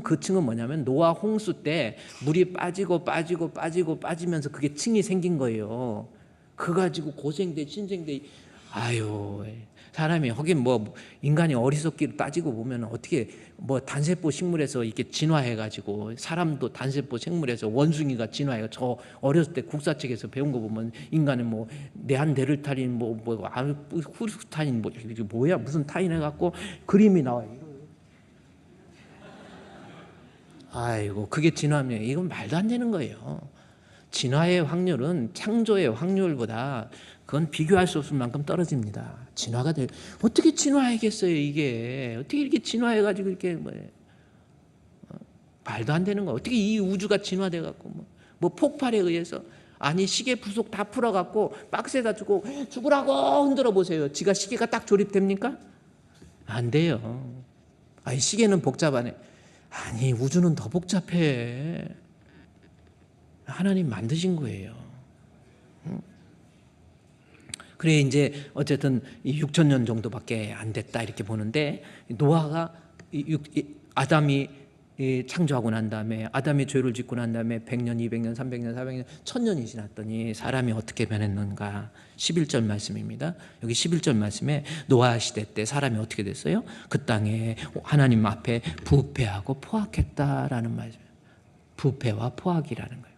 Speaker 1: 그 층은 뭐냐면 노아 홍수 때 물이 빠지면서 그게 층이 생긴 거예요. 그거 가지고 고생대, 신생대, 아유, 사람이 하긴 뭐 인간이 어리석기로 따지고 보면 어떻게 뭐 단세포 식물에서 이렇게 진화해가지고, 사람도 단세포 생물에서 원숭이가 진화해가, 저 어렸을 때 국사책에서 배운 거 보면 인간은 뭐 네안데르탈인 뭐 후르타인 뭐 이게 뭐야 무슨 타인 해갖고 그림이 나와요. 아이고, 그게 진화면, 이건 말도 안 되는 거예요. 진화의 확률은 창조의 확률보다 그건 비교할 수 없을 만큼 떨어집니다. 진화가 어떻게 진화하겠어요? 이게 어떻게 이렇게 진화해가지고 이렇게 말도 안 되는 거. 어떻게 이 우주가 진화돼갖고 뭐 폭발에 의해서, 아니 시계 부속 다 풀어갖고 박스에다 주고 죽으라고 흔들어 보세요. 지가 시계가 딱 조립됩니까? 안 돼요. 아니 시계는 복잡하네. 아니 우주는 더 복잡해. 하나님 만드신 거예요. 그래 이제 어쨌든 6000년 정도밖에 안 됐다 이렇게 보는데, 노아가 아담이 창조하고 난 다음에, 아담이 죄를 짓고 난 다음에 100년, 200년, 300년, 400년, 1000년이 지났더니 사람이 어떻게 변했는가? 11절 말씀입니다. 여기 11절 말씀에 노아 시대 때 사람이 어떻게 됐어요? 그 땅에 하나님 앞에 부패하고 포악했다라는 말이에요. 부패와 포악이라는 거예요.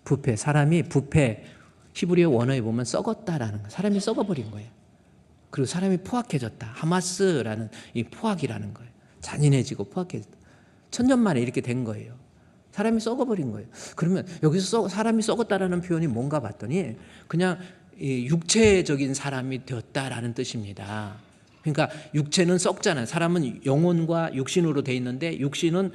Speaker 1: 부패, 사람이 부패, 히브리어 원어에 보면 썩었다라는 거예요. 사람이 썩어버린 거예요. 그리고 사람이 포악해졌다. 하마스라는 이 포악이라는 거예요. 잔인해지고 포악해졌다. 1000년 만에 이렇게 된 거예요. 사람이 썩어버린 거예요. 그러면 여기서 사람이 썩었다라는 표현이 뭔가 봤더니 그냥 육체적인 사람이 되었다라는 뜻입니다. 그러니까 육체는 썩잖아요. 사람은 영혼과 육신으로 돼 있는데 육신은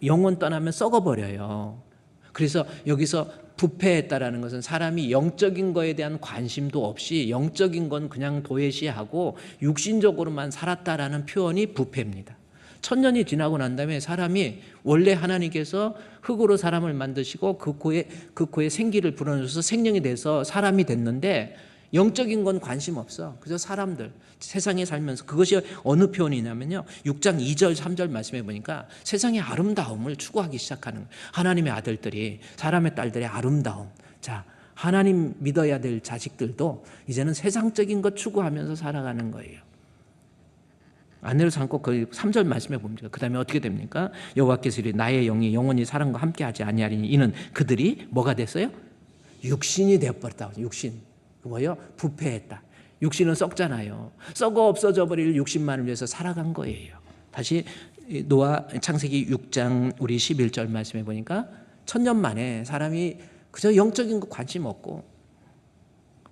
Speaker 1: 영혼 떠나면 썩어버려요. 그래서 여기서 부패했다라는 것은 사람이 영적인 거에 대한 관심도 없이 영적인 건 그냥 도외시하고 육신적으로만 살았다라는 표현이 부패입니다. 1000년이 지나고 난 다음에 사람이 원래 하나님께서 흙으로 사람을 만드시고 그 코에 생기를 불어넣어서 생명이 돼서 사람이 됐는데 영적인 건 관심 없어. 그래서 사람들 세상에 살면서, 그것이 어느 표현이냐면요, 6장 2절 3절 말씀해 보니까 세상의 아름다움을 추구하기 시작하는 거예요. 하나님의 아들들이, 사람의 딸들의 아름다움. 자, 하나님 믿어야 될 자식들도 이제는 세상적인 것 추구하면서 살아가는 거예요. 아내를 삼고 그 3절 말씀해 봅니다. 그 다음에 어떻게 됩니까? 여호와께서 이르되 나의 영이 영원히 사람과 함께하지 아니하리니 이는 그들이 뭐가 됐어요? 육신이 되어버렸다. 육신. 뭐예요? 부패했다. 육신은 썩잖아요. 썩어 없어져 버릴 육신만을 위해서 살아간 거예요. 다시 노아 창세기 6장 우리 11절 말씀해 보니까 1000년 만에 사람이 그저 영적인 거 관심 없고,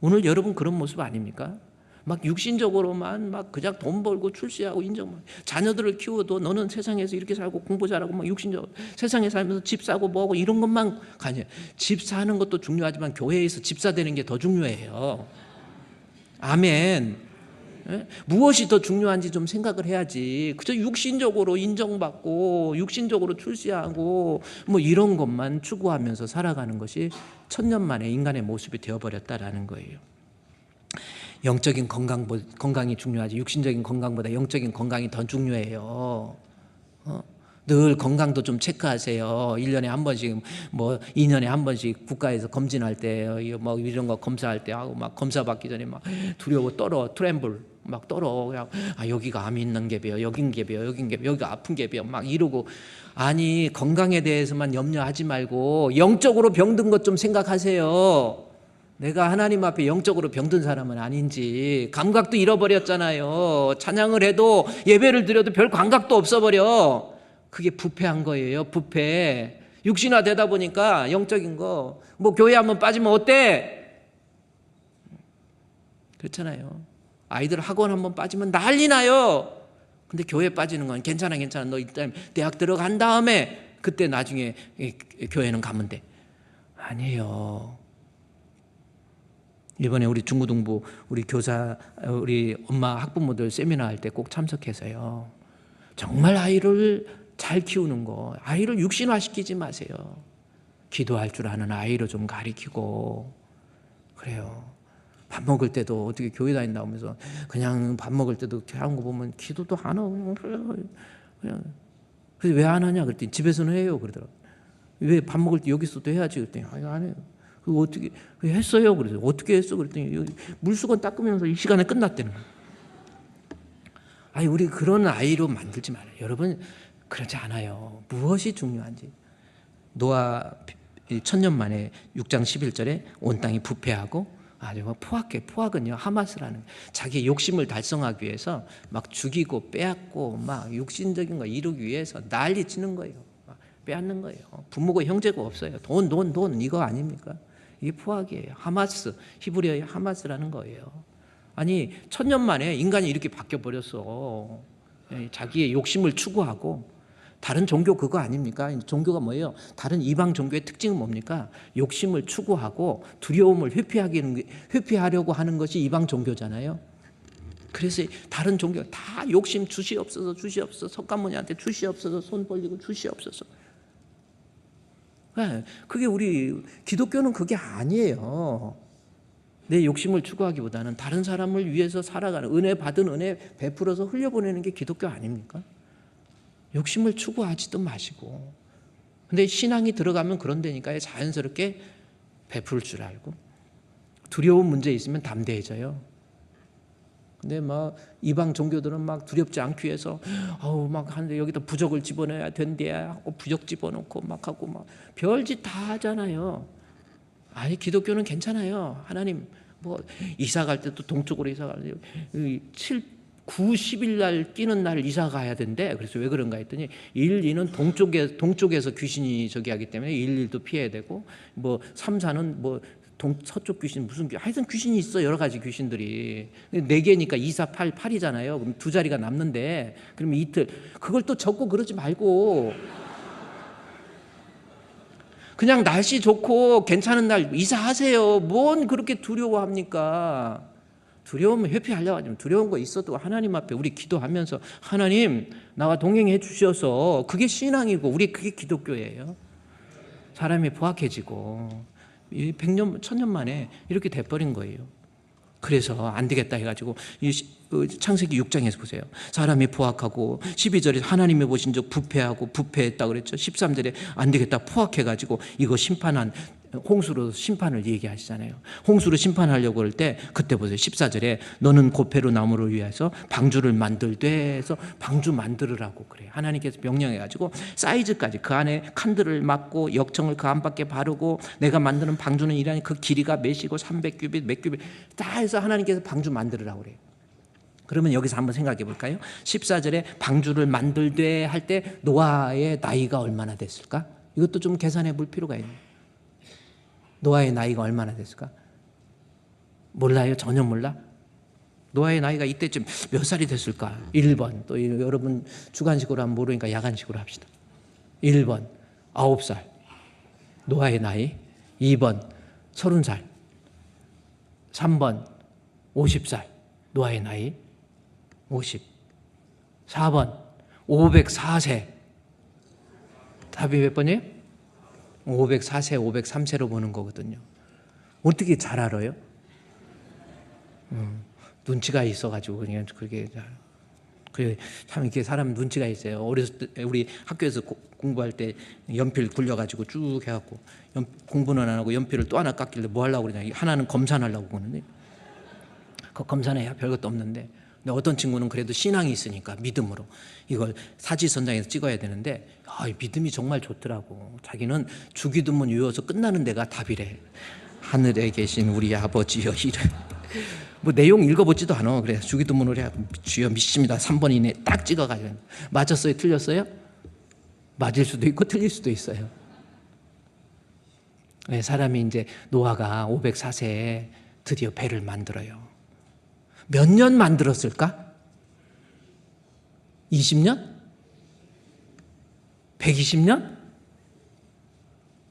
Speaker 1: 오늘 여러분 그런 모습 아닙니까? 막 육신적으로만 막 그냥 돈 벌고 출세하고 인정만, 자녀들을 키워도 너는 세상에서 이렇게 살고 공부 잘하고 막 육신적으로 세상에 살면서 집 사고 뭐하고 이런 것만 가냐. 집 사는 것도 중요하지만 교회에서 집사 되는 게 더 중요해요. 아멘. 예? 무엇이 더 중요한지 좀 생각을 해야지. 그저 육신적으로 인정받고 육신적으로 출세하고 뭐 이런 것만 추구하면서 살아가는 것이 천년 만에 인간의 모습이 되어버렸다라는 거예요. 영적인 건강이 중요하지 육신적인 건강보다 영적인 건강이 더 중요해요. 늘 건강도 좀 체크하세요. 1년에 한 번씩 뭐 2년에 한 번씩 국가에서 검진할 때 뭐 이런 거 검사할 때 하고 막 검사 받기 전에 막 두려워 떨어 트렘블 막 떨어 그냥 여기가 암이 있는 갭이에요. 여긴 갭이에요. 여긴 갭 여기가 아픈 갭이에요. 막 이러고 아니 건강에 대해서만 염려하지 말고 영적으로 병든 것 좀 생각하세요. 내가 하나님 앞에 영적으로 병든 사람은 아닌지 감각도 잃어버렸잖아요. 찬양을 해도 예배를 드려도 별 감각도 없어버려. 그게 부패한 거예요. 부패. 육신화 되다 보니까 영적인 거 뭐 교회 한번 빠지면 어때? 그렇잖아요. 아이들 학원 한번 빠지면 난리 나요. 근데 교회 빠지는 건 괜찮아 너 일단 대학 들어간 다음에 그때 나중에 교회는 가면 돼. 아니에요. 이번에 우리 중고등부 우리 교사 우리 엄마 학부모들 세미나 할 때 꼭 참석해서요. 정말 아이를 잘 키우는 거 아이를 육신화시키지 마세요. 기도할 줄 아는 아이로 좀 가리키고 그래요. 밥 먹을 때도 어떻게 교회 다닌다 오면서 그냥 밥 먹을 때도 이렇게 하는 거 보면 기도도 안 하고 그냥 그래서 왜 안 하냐 그랬더니 집에서는 해요 그러더라고요. 왜 밥 먹을 때 여기서도 해야지 그랬더니 안 해요. 그거 어떻게 했어요? 그래서 어떻게 했어? 그랬더니 여기 물수건 닦으면서 이 시간에 끝났다는 거예요. 아니 우리 그런 아이로 만들지 말아요. 여러분 그렇지 않아요. 무엇이 중요한지. 노아 천년 만에 6장 11절에 온 땅이 부패하고 아주 포악은요 하마스라는 자기 욕심을 달성하기 위해서 막 죽이고 빼앗고 막 육신적인 거 이루기 위해서 난리치는 거예요. 빼앗는 거예요. 부모고 형제고 없어요. 돈 이거 아닙니까? 이게 포악이에요. 하마스 히브리어의 하마스라는 거예요. 아니 천년 만에 인간이 이렇게 바뀌어 버렸어. 자기의 욕심을 추구하고 다른 종교 그거 아닙니까? 종교가 뭐예요? 다른 이방 종교의 특징은 뭡니까? 욕심을 추구하고 두려움을 회피하려고 하는 것이 이방 종교잖아요. 그래서 다른 종교 다 욕심 주시옵소서 석가모니한테 주시옵소서 손 벌리고 주시옵소서. 그게 우리 기독교는 그게 아니에요. 내 욕심을 추구하기보다는 다른 사람을 위해서 살아가는 은혜 받은 은혜 베풀어서 흘려보내는 게 기독교 아닙니까? 욕심을 추구하지도 마시고 근데 신앙이 들어가면 그런 데니까 자연스럽게 베풀 줄 알고 두려운 문제 있으면 담대해져요. 근데 막 이방 종교들은 막 두렵지 않기 위해서 막 하는데 여기다 부적을 집어넣어야 된대 하고 부적 집어넣고 막 하고 막 별짓 다 하잖아요. 아니 기독교는 괜찮아요. 하나님 뭐 이사 갈 때도 동쪽으로 이사 가는데 9, 10일 날 끼는 날 이사 가야 된대. 그래서 왜 그런가 했더니 1, 2는 동쪽에서 귀신이 저기 하기 때문에 1, 2도 피해야 되고 뭐 3, 4는 뭐 서쪽 귀신 무슨 하여튼 귀신이 있어. 여러 가지 귀신들이 4개니까 2, 4, 8, 8이잖아요. 그럼 2자리가 남는데 그러면 이틀 그걸 또 적고 그러지 말고 그냥 날씨 좋고 괜찮은 날 이사하세요. 뭔 그렇게 두려워합니까? 두려움을 회피하려고 하지만 두려운 거 있어도 하나님 앞에 우리 기도하면서 하나님 나와 동행해 주셔서 그게 신앙이고 우리 그게 기독교예요. 사람이 포악해지고 100년 1000년 만에 이렇게 돼버린 거예요. 그래서 안 되겠다 해가지고 창세기 6장에서 보세요. 사람이 포악하고 12절에 하나님이 보신 적 부패하고 부패했다 그랬죠. 13절에 안 되겠다 포악해가지고 이거 심판한 홍수로 심판을 얘기하시잖아요. 홍수로 심판하려고 할 때 그때 보세요. 14절에 너는 고페로 나무를 위해서 방주를 만들되 해서 방주 만들으라고 그래요. 하나님께서 명령해가지고 사이즈까지 그 안에 칸들을 막고 역청을 그 안밖에 바르고 내가 만드는 방주는 이라니 그 길이가 몇이고 300규빗 몇 규빗 다 해서 하나님께서 방주 만들으라고 그래요. 그러면 여기서 한번 생각해 볼까요? 14절에 방주를 만들되 할 때 노아의 나이가 얼마나 됐을까? 이것도 좀 계산해 볼 필요가 있네요. 노아의 나이가 얼마나 됐을까? 몰라요? 전혀 몰라? 노아의 나이가 이때쯤 몇 살이 됐을까? 1번. 또 여러분 주관식으로 하면 모르니까 야간식으로 합시다. 1번 9살 노아의 나이. 2번 30살. 3번 50살 노아의 나이. 50. 4번 504세. 답이 몇 번이에요? 504세, 503세로 보는 거거든요. 어떻게 잘 알아요? 눈치가 있어가지고 그냥 그게 참 이렇게 사람 눈치가 있어요. 어렸을 때 우리 학교에서 공부할 때 연필 굴려가지고 쭉 해갖고 공부는 안 하고 연필을 또 하나 깎길래 뭐 하려고 그러냐. 하나는 검산하려고 그러는데 그 검산해야 별것도 없는데, 근데 어떤 친구는 그래도 신앙이 있으니까 믿음으로 이걸 사지선장에서 찍어야 되는데 믿음이 정말 좋더라고. 자기는 주기도문 외워서 끝나는 데가 답이래. 하늘에 계신 우리 아버지여 이래. 뭐 내용 읽어보지도 않아. 그래 주기도문을 해. 주여 믿습니다. 3번 이내 딱 찍어가지고. 맞았어요? 틀렸어요? 맞을 수도 있고 틀릴 수도 있어요. 사람이 이제 노아가 504세에 드디어 배를 만들어요. 몇 년 만들었을까? 20년? 120년?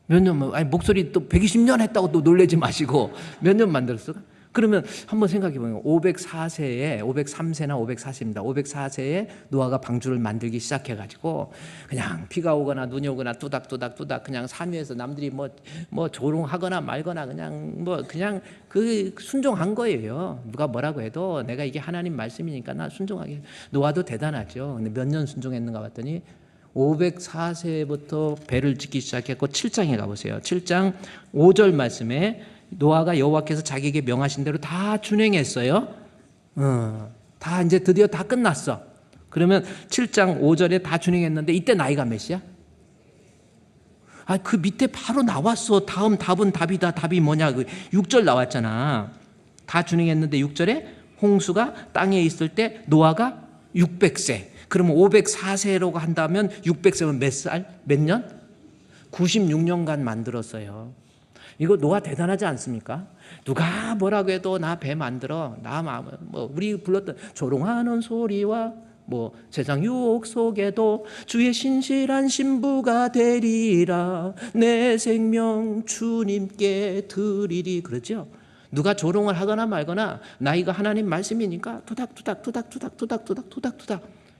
Speaker 1: 몇 년? 목소리 또 120년 했다고 또 놀라지 마시고 몇 년 만들었을까? 그러면 한번 생각해 보면 504세에 503세나 504세입니다. 504세에 노아가 방주를 만들기 시작해가지고 그냥 비가 오거나 눈이 오거나 뚜닥뚜닥 그냥 산 위에서 남들이 뭐 조롱하거나 말거나 그냥 그 순종한 거예요. 누가 뭐라고 해도 내가 이게 하나님 말씀이니까 나 순종하게. 노아도 대단하죠. 근데 몇 년 순종했는가 봤더니 504세부터 배를 짓기 시작했고 7장에 가보세요. 7장 5절 말씀에 노아가 여호와께서 자기에게 명하신 대로 다 준행했어요. 다 이제 드디어 다 끝났어. 그러면 7장 5절에 다 준행했는데 이때 나이가 몇이야? 그 밑에 바로 나왔어. 다음 답은 답이다. 답이 뭐냐? 6절 나왔잖아. 다 준행했는데 6절에 홍수가 땅에 있을 때 노아가 600세. 그러면 504세라고 한다면 600세면 몇 살? 몇 년? 96년간 만들었어요. 이거 노아 대단하지 않습니까? 누가 뭐라고 해도 나 배 만들어. 우리 불렀던 조롱하는 소리와 세상 유혹 속에도 주의 신실한 신부가 되리라. 내 생명 주님께 드리리. 그러죠? 누가 조롱을 하거나 말거나 나 이거 하나님 말씀이니까 투닥투닥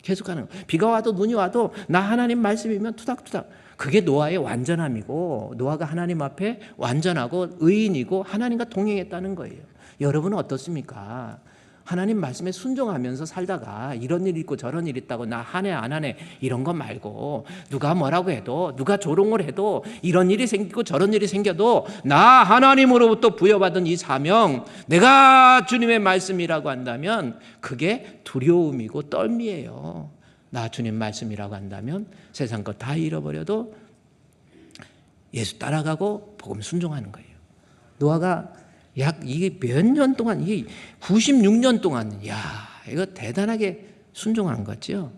Speaker 1: 계속하는 거예요. 비가 와도 눈이 와도 나 하나님 말씀이면 투닥투닥. 그게 노아의 완전함이고 노아가 하나님 앞에 완전하고 의인이고 하나님과 동행했다는 거예요. 여러분은 어떻습니까? 하나님 말씀에 순종하면서 살다가 이런 일이 있고 저런 일이 있다고 나 하네 안 하네 이런 거 말고 누가 뭐라고 해도 누가 조롱을 해도 이런 일이 생기고 저런 일이 생겨도 나 하나님으로부터 부여받은 이 사명 내가 주님의 말씀이라고 한다면 그게 두려움이고 떨미예요. 나 주님 말씀이라고 한다면 세상 것 다 잃어버려도 예수 따라가고 복음 순종하는 거예요. 노아가 이게 몇 년 동안, 이게 96년 동안, 이거 대단하게 순종한 거죠.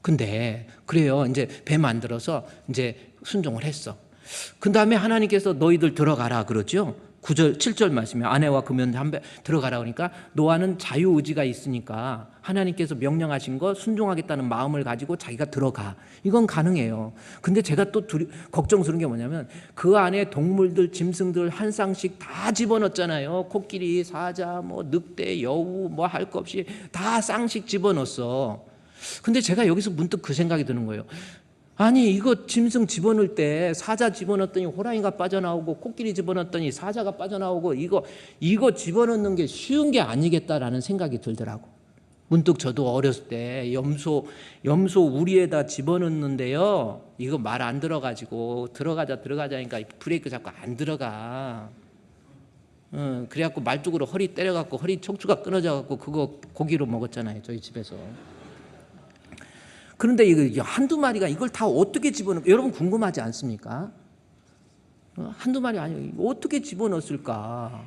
Speaker 1: 근데, 그래요. 이제 배 만들어서 이제 순종을 했어. 그 다음에 하나님께서 너희들 들어가라 그러죠. 9절, 7절 말씀에 아내와 그면 담배 들어가라 그러니까 노아는 자유의지가 있으니까 하나님께서 명령하신 거 순종하겠다는 마음을 가지고 자기가 들어가. 이건 가능해요. 근데 제가 또 걱정스러운 게 뭐냐면 그 안에 동물들, 짐승들 한 쌍씩 다 집어넣었잖아요. 코끼리, 사자, 늑대, 여우 할 것 없이 다 쌍씩 집어넣었어. 근데 제가 여기서 문득 그 생각이 드는 거예요. 아니 이거 짐승 집어넣을 때 사자 집어넣었더니 호랑이가 빠져나오고 코끼리 집어넣었더니 사자가 빠져나오고 이거 집어넣는 게 쉬운 게 아니겠다라는 생각이 들더라고. 문득 저도 어렸을 때 염소 우리에다 집어넣는데요. 이거 말 안 들어가지고 들어가자니까 브레이크 잡고 안 들어가. 그래갖고 말뚝으로 허리 때려갖고 허리 척추가 끊어져갖고 그거 고기로 먹었잖아요. 저희 집에서. 그런데 이거 한두 마리가 이걸 다 어떻게 집어넣을까? 여러분 궁금하지 않습니까? 한두 마리 아니에요. 어떻게 집어넣었을까?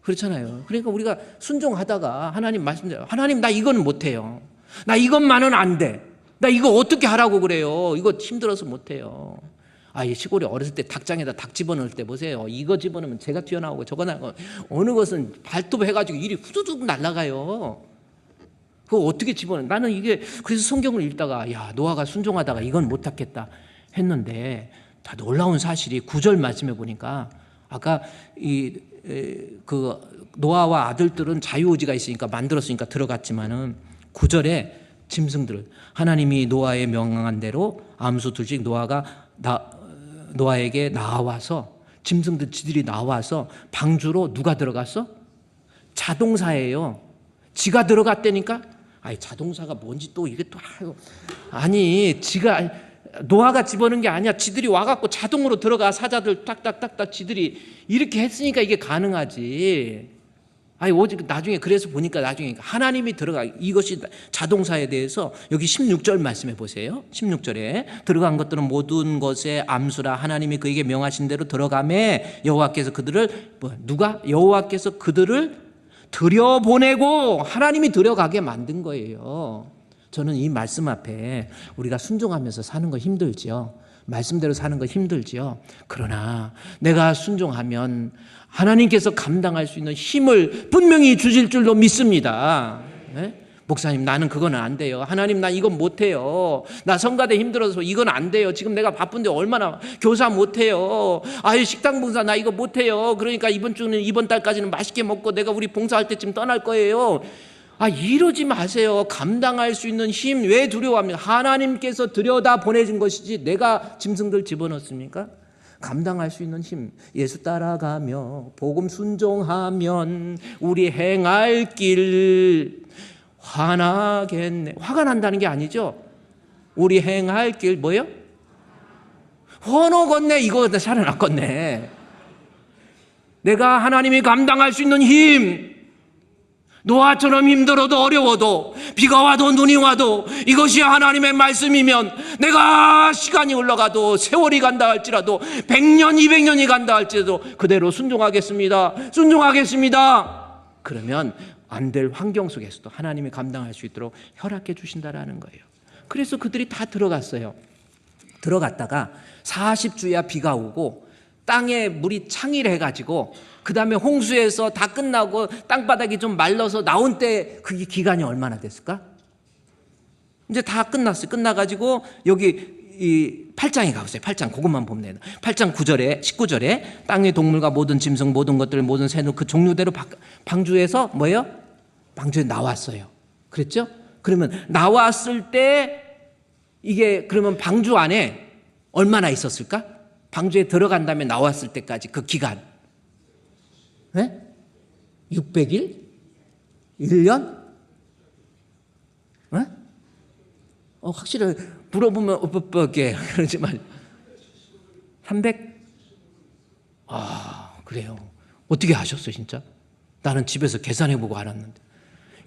Speaker 1: 그렇잖아요. 그러니까 우리가 순종하다가 하나님 말씀대로 하나님 나 이거는 못해요. 나 이것만은 안 돼. 나 이거 어떻게 하라고 그래요. 이거 힘들어서 못해요. 이 시골에 어렸을 때 닭장에다 닭 집어넣을 때 보세요. 이거 집어넣으면 제가 튀어나오고 저거 나오고 어느 것은 발톱 해가지고 일이 후두둑 날아가요. 그거 어떻게 집어넣어? 나는 이게 그래서 성경을 읽다가 노아가 순종하다가 이건 못하겠다 했는데 다 놀라운 사실이 9절 말씀해 보니까 아까 이 그 노아와 아들들은 자유의지가 있으니까 만들었으니까 들어갔지만은 9절에 짐승들, 하나님이 노아에 명령한 대로 암수 둘씩 노아에게 나와서, 짐승들 지들이 나와서 방주로 누가 들어갔어? 자동사예요. 지가 들어갔다니까? 아니, 자동사가 뭔지 또 이게 또, 아니, 노아가 집어넣은 게 아니야. 지들이 와갖고 자동으로 들어가. 사자들 딱딱딱딱 지들이 이렇게 했으니까 이게 가능하지. 아니, 오직 나중에 그래서 보니까 나중에 하나님이 들어가, 이것이 자동사에 대해서 여기 16절 말씀해 보세요. 16절에 들어간 것들은 모든 것에 암수라 하나님이 그에게 명하신 대로 들어가매 여호와께서 그들을 여호와께서 그들을 들여보내고 하나님이 들어가게 만든 거예요. 저는 이 말씀 앞에 우리가 순종하면서 사는 거 힘들지요. 말씀대로 사는 거 힘들지요. 그러나 내가 순종하면 하나님께서 감당할 수 있는 힘을 분명히 주실 줄로 믿습니다. 네? 목사님, 나는 그건 안 돼요. 하나님, 나 이건 못해요. 나 성가대 힘들어서 이건 안 돼요. 지금 내가 바쁜데 얼마나 교사 못해요. 아유, 식당 봉사 나 이거 못해요. 그러니까 이번 달까지는 맛있게 먹고 내가 우리 봉사할 때쯤 떠날 거예요. 이러지 마세요. 감당할 수 있는 힘 왜 두려워합니까? 하나님께서 들여다 보내준 것이지 내가 짐승들 집어넣습니까? 감당할 수 있는 힘, 예수 따라가며 복음 순종하면 우리 행할 길 화나겠네. 화가 난다는 게 아니죠. 우리 행할 길 뭐예요? 헌어겠네. 이거 살아났겠네. 내가 하나님이 감당할 수 있는 힘, 노아처럼 힘들어도 어려워도 비가 와도 눈이 와도 이것이 하나님의 말씀이면 내가 시간이 흘러가도 세월이 간다 할지라도 100년 200년이 간다 할지라도 그대로 순종하겠습니다. 그러면 안 될 환경 속에서도 하나님이 감당할 수 있도록 허락해 주신다라는 거예요. 그래서 그들이 다 들어갔어요. 들어갔다가 40주야 비가 오고 땅에 물이 창일해가지고 그 다음에 홍수에서 다 끝나고 땅바닥이 좀 말라서 나온 때 그게 기간이 얼마나 됐을까? 이제 다 끝났어요. 끝나가지고 여기 이 8장에 가보세요. 8장 그것만 보면 돼요. 8장 9절에 19절에 땅의 동물과 모든 짐승 모든 것들 모든 새는 그 종류대로 방주에서 뭐예요? 방주에 나왔어요. 그랬죠? 그러면 나왔을 때 이게 그러면 방주 안에 얼마나 있었을까? 방주에 들어간 다음에 나왔을 때까지 그 기간. 네? 600일? 1년? 네? 확실히 물어보면 어떻게 그러지만 300? 그래요. 어떻게 하셨어요 진짜? 나는 집에서 계산해보고 알았는데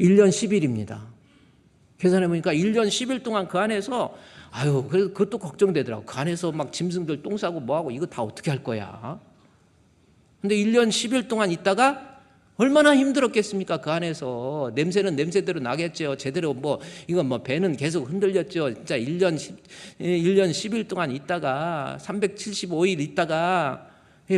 Speaker 1: 1년 10일입니다. 계산해보니까 1년 10일 동안 그 안에서 그래서 그것도 걱정되더라고. 그 안에서 막 짐승들 똥 싸고 뭐하고 이거 다 어떻게 할 거야? 근데 1년 10일 동안 있다가 얼마나 힘들었겠습니까? 그 안에서 냄새는 냄새대로 나겠죠. 제대로 이건 배는 계속 흔들렸죠. 진짜 1년 10일 동안 있다가 375일 있다가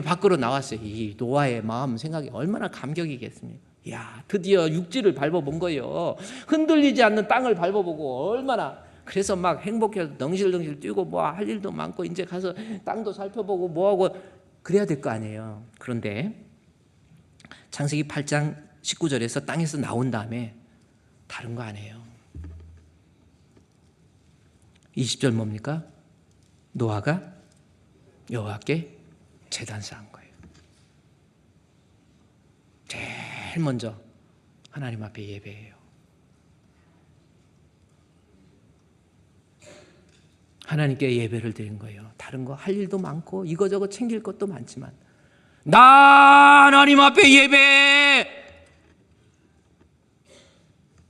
Speaker 1: 밖으로 나왔어요. 이 노아의 마음 생각이 얼마나 감격이겠습니까? 야, 드디어 육지를 밟아본 거예요. 흔들리지 않는 땅을 밟아보고 얼마나. 그래서 막 행복해서 덩실덩실 뛰고 할 일도 많고 이제 가서 땅도 살펴보고 뭐하고 그래야 될 거 아니에요. 그런데 창세기 8장 19절에서 땅에서 나온 다음에 다른 거 아니에요. 20절 뭡니까? 노아가 여호와께 제단 쌓은 거예요. 제일 먼저 하나님 앞에 예배해요. 하나님께 예배를 드린 거예요. 다른 거 할 일도 많고 이거저거 챙길 것도 많지만 나 하나님 앞에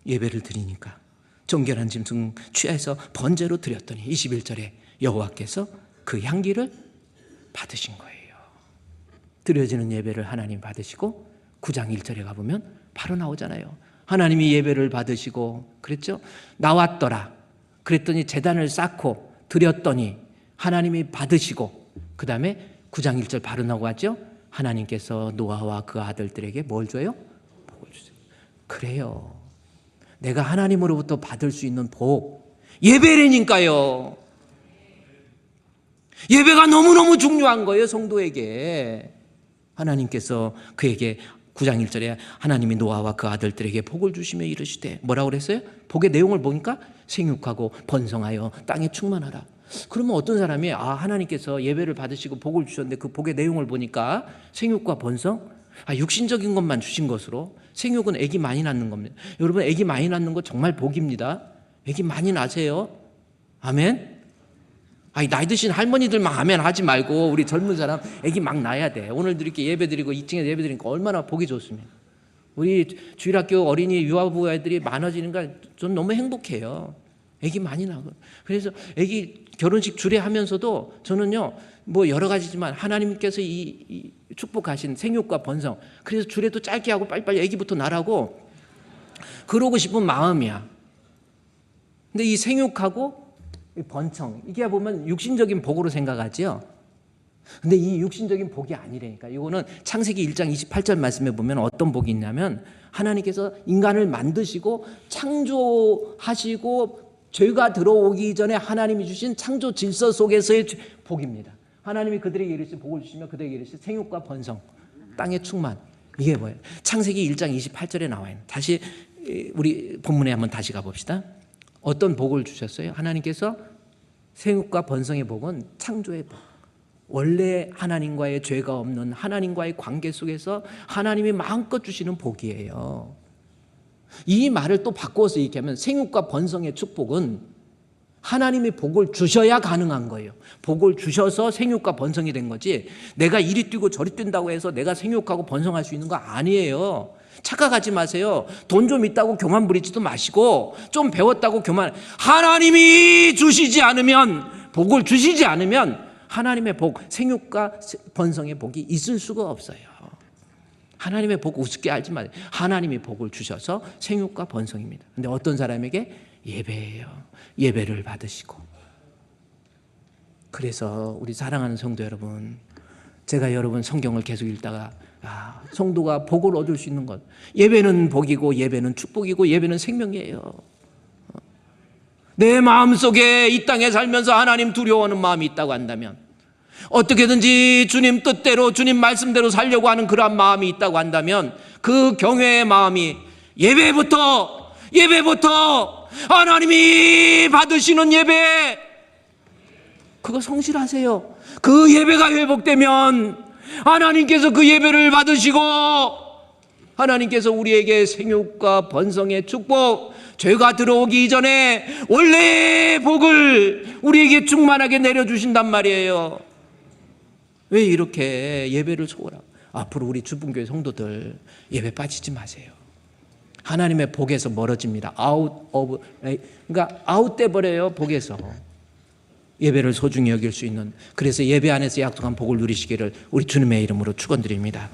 Speaker 1: 예배를 드리니까 정결한 짐승 취해서 번제로 드렸더니 21절에 여호와께서 그 향기를 받으신 거예요. 드려지는 예배를 하나님 받으시고 9장 1절에 가보면 바로 나오잖아요. 하나님이 예배를 받으시고 그랬죠? 나왔더라. 그랬더니 제단을 쌓고 드렸더니 하나님이 받으시고 그 다음에 9장 1절 바로 나오죠? 하나님께서 노아와 그 아들들에게 뭘 줘요? 복을 주세요. 그래요. 내가 하나님으로부터 받을 수 있는 복, 예배라니까요. 예배가 너무너무 중요한 거예요, 성도에게. 하나님께서 그에게 9장 1절에 하나님이 노아와 그 아들들에게 복을 주시며 이르시되 뭐라고 그랬어요? 복의 내용을 보니까 생육하고 번성하여 땅에 충만하라. 그러면 어떤 사람이 하나님께서 예배를 받으시고 복을 주셨는데 그 복의 내용을 보니까 생육과 번성? 육신적인 것만 주신 것으로, 생육은 아기 많이 낳는 겁니다. 여러분, 아기 많이 낳는 거 정말 복입니다. 아기 많이 낳으세요. 아멘. 나이 드신 할머니들만 아멘 하지 말고 우리 젊은 사람 아기 막 낳아야 돼. 오늘도 이렇게 예배드리고 2층에서 예배드리니까 얼마나 복이 좋습니까? 우리 주일학교 어린이 유아부 애들이 많아지니까 전 너무 행복해요. 아기 많이 나고. 그래서 아기 결혼식 주례하면서도 저는요, 뭐 여러 가지지만 하나님께서 이 축복하신 생육과 번성, 그래서 주례도 짧게 하고 빨리빨리 아기부터 낳으라고 그러고 싶은 마음이야. 근데 이 생육하고 이 번성, 이게 보면 육신적인 복으로 생각하지요. 근데 이 육신적인 복이 아니라니까. 이거는 창세기 1장 28절 말씀에 보면 어떤 복이 있냐면, 하나님께서 인간을 만드시고 창조하시고 죄가 들어오기 전에 하나님이 주신 창조 질서 속에서의 복입니다. 하나님이 그들에게 이르시 복을 주시며 그들에게 이르시 생육과 번성, 땅의 충만. 이게 뭐예요? 창세기 1장 28절에 나와요. 다시 우리 본문에 한번 다시 가봅시다. 어떤 복을 주셨어요? 하나님께서 생육과 번성의 복은 창조의 복. 원래 하나님과의 죄가 없는 하나님과의 관계 속에서 하나님이 마음껏 주시는 복이에요. 이 말을 또 바꿔서 얘기하면 생육과 번성의 축복은 하나님이 복을 주셔야 가능한 거예요. 복을 주셔서 생육과 번성이 된 거지, 내가 이리 뛰고 저리 뛴다고 해서 내가 생육하고 번성할 수 있는 거 아니에요. 착각하지 마세요. 돈 좀 있다고 교만 부리지도 마시고, 좀 배웠다고 교만, 하나님이 주시지 않으면, 복을 주시지 않으면 하나님의 복, 생육과 번성의 복이 있을 수가 없어요. 하나님의 복 우습게 알지 마세요. 하나님이 복을 주셔서 생육과 번성입니다. 근데 어떤 사람에게? 예배예요. 예배를 받으시고. 그래서 우리 사랑하는 성도 여러분, 제가 여러분 성경을 계속 읽다가 성도가 복을 얻을 수 있는 것, 예배는 복이고 예배는 축복이고 예배는 생명이에요. 내 마음속에 이 땅에 살면서 하나님 두려워하는 마음이 있다고 한다면, 어떻게든지 주님 뜻대로 주님 말씀대로 살려고 하는 그러한 마음이 있다고 한다면, 그 경외의 마음이 예배부터 하나님이 받으시는 예배, 그거 성실하세요. 그 예배가 회복되면 하나님께서 그 예배를 받으시고 하나님께서 우리에게 생육과 번성의 축복, 죄가 들어오기 이전에 원래의 복을 우리에게 충만하게 내려주신단 말이에요. 왜 이렇게 예배를 소홀하고? 앞으로 우리 주분교회 성도들 예배 빠지지 마세요. 하나님의 복에서 멀어집니다. 그러니까 아웃돼 버려요. 복에서. 예배를 소중히 여길 수 있는, 그래서 예배 안에서 약속한 복을 누리시기를 우리 주님의 이름으로 축원드립니다.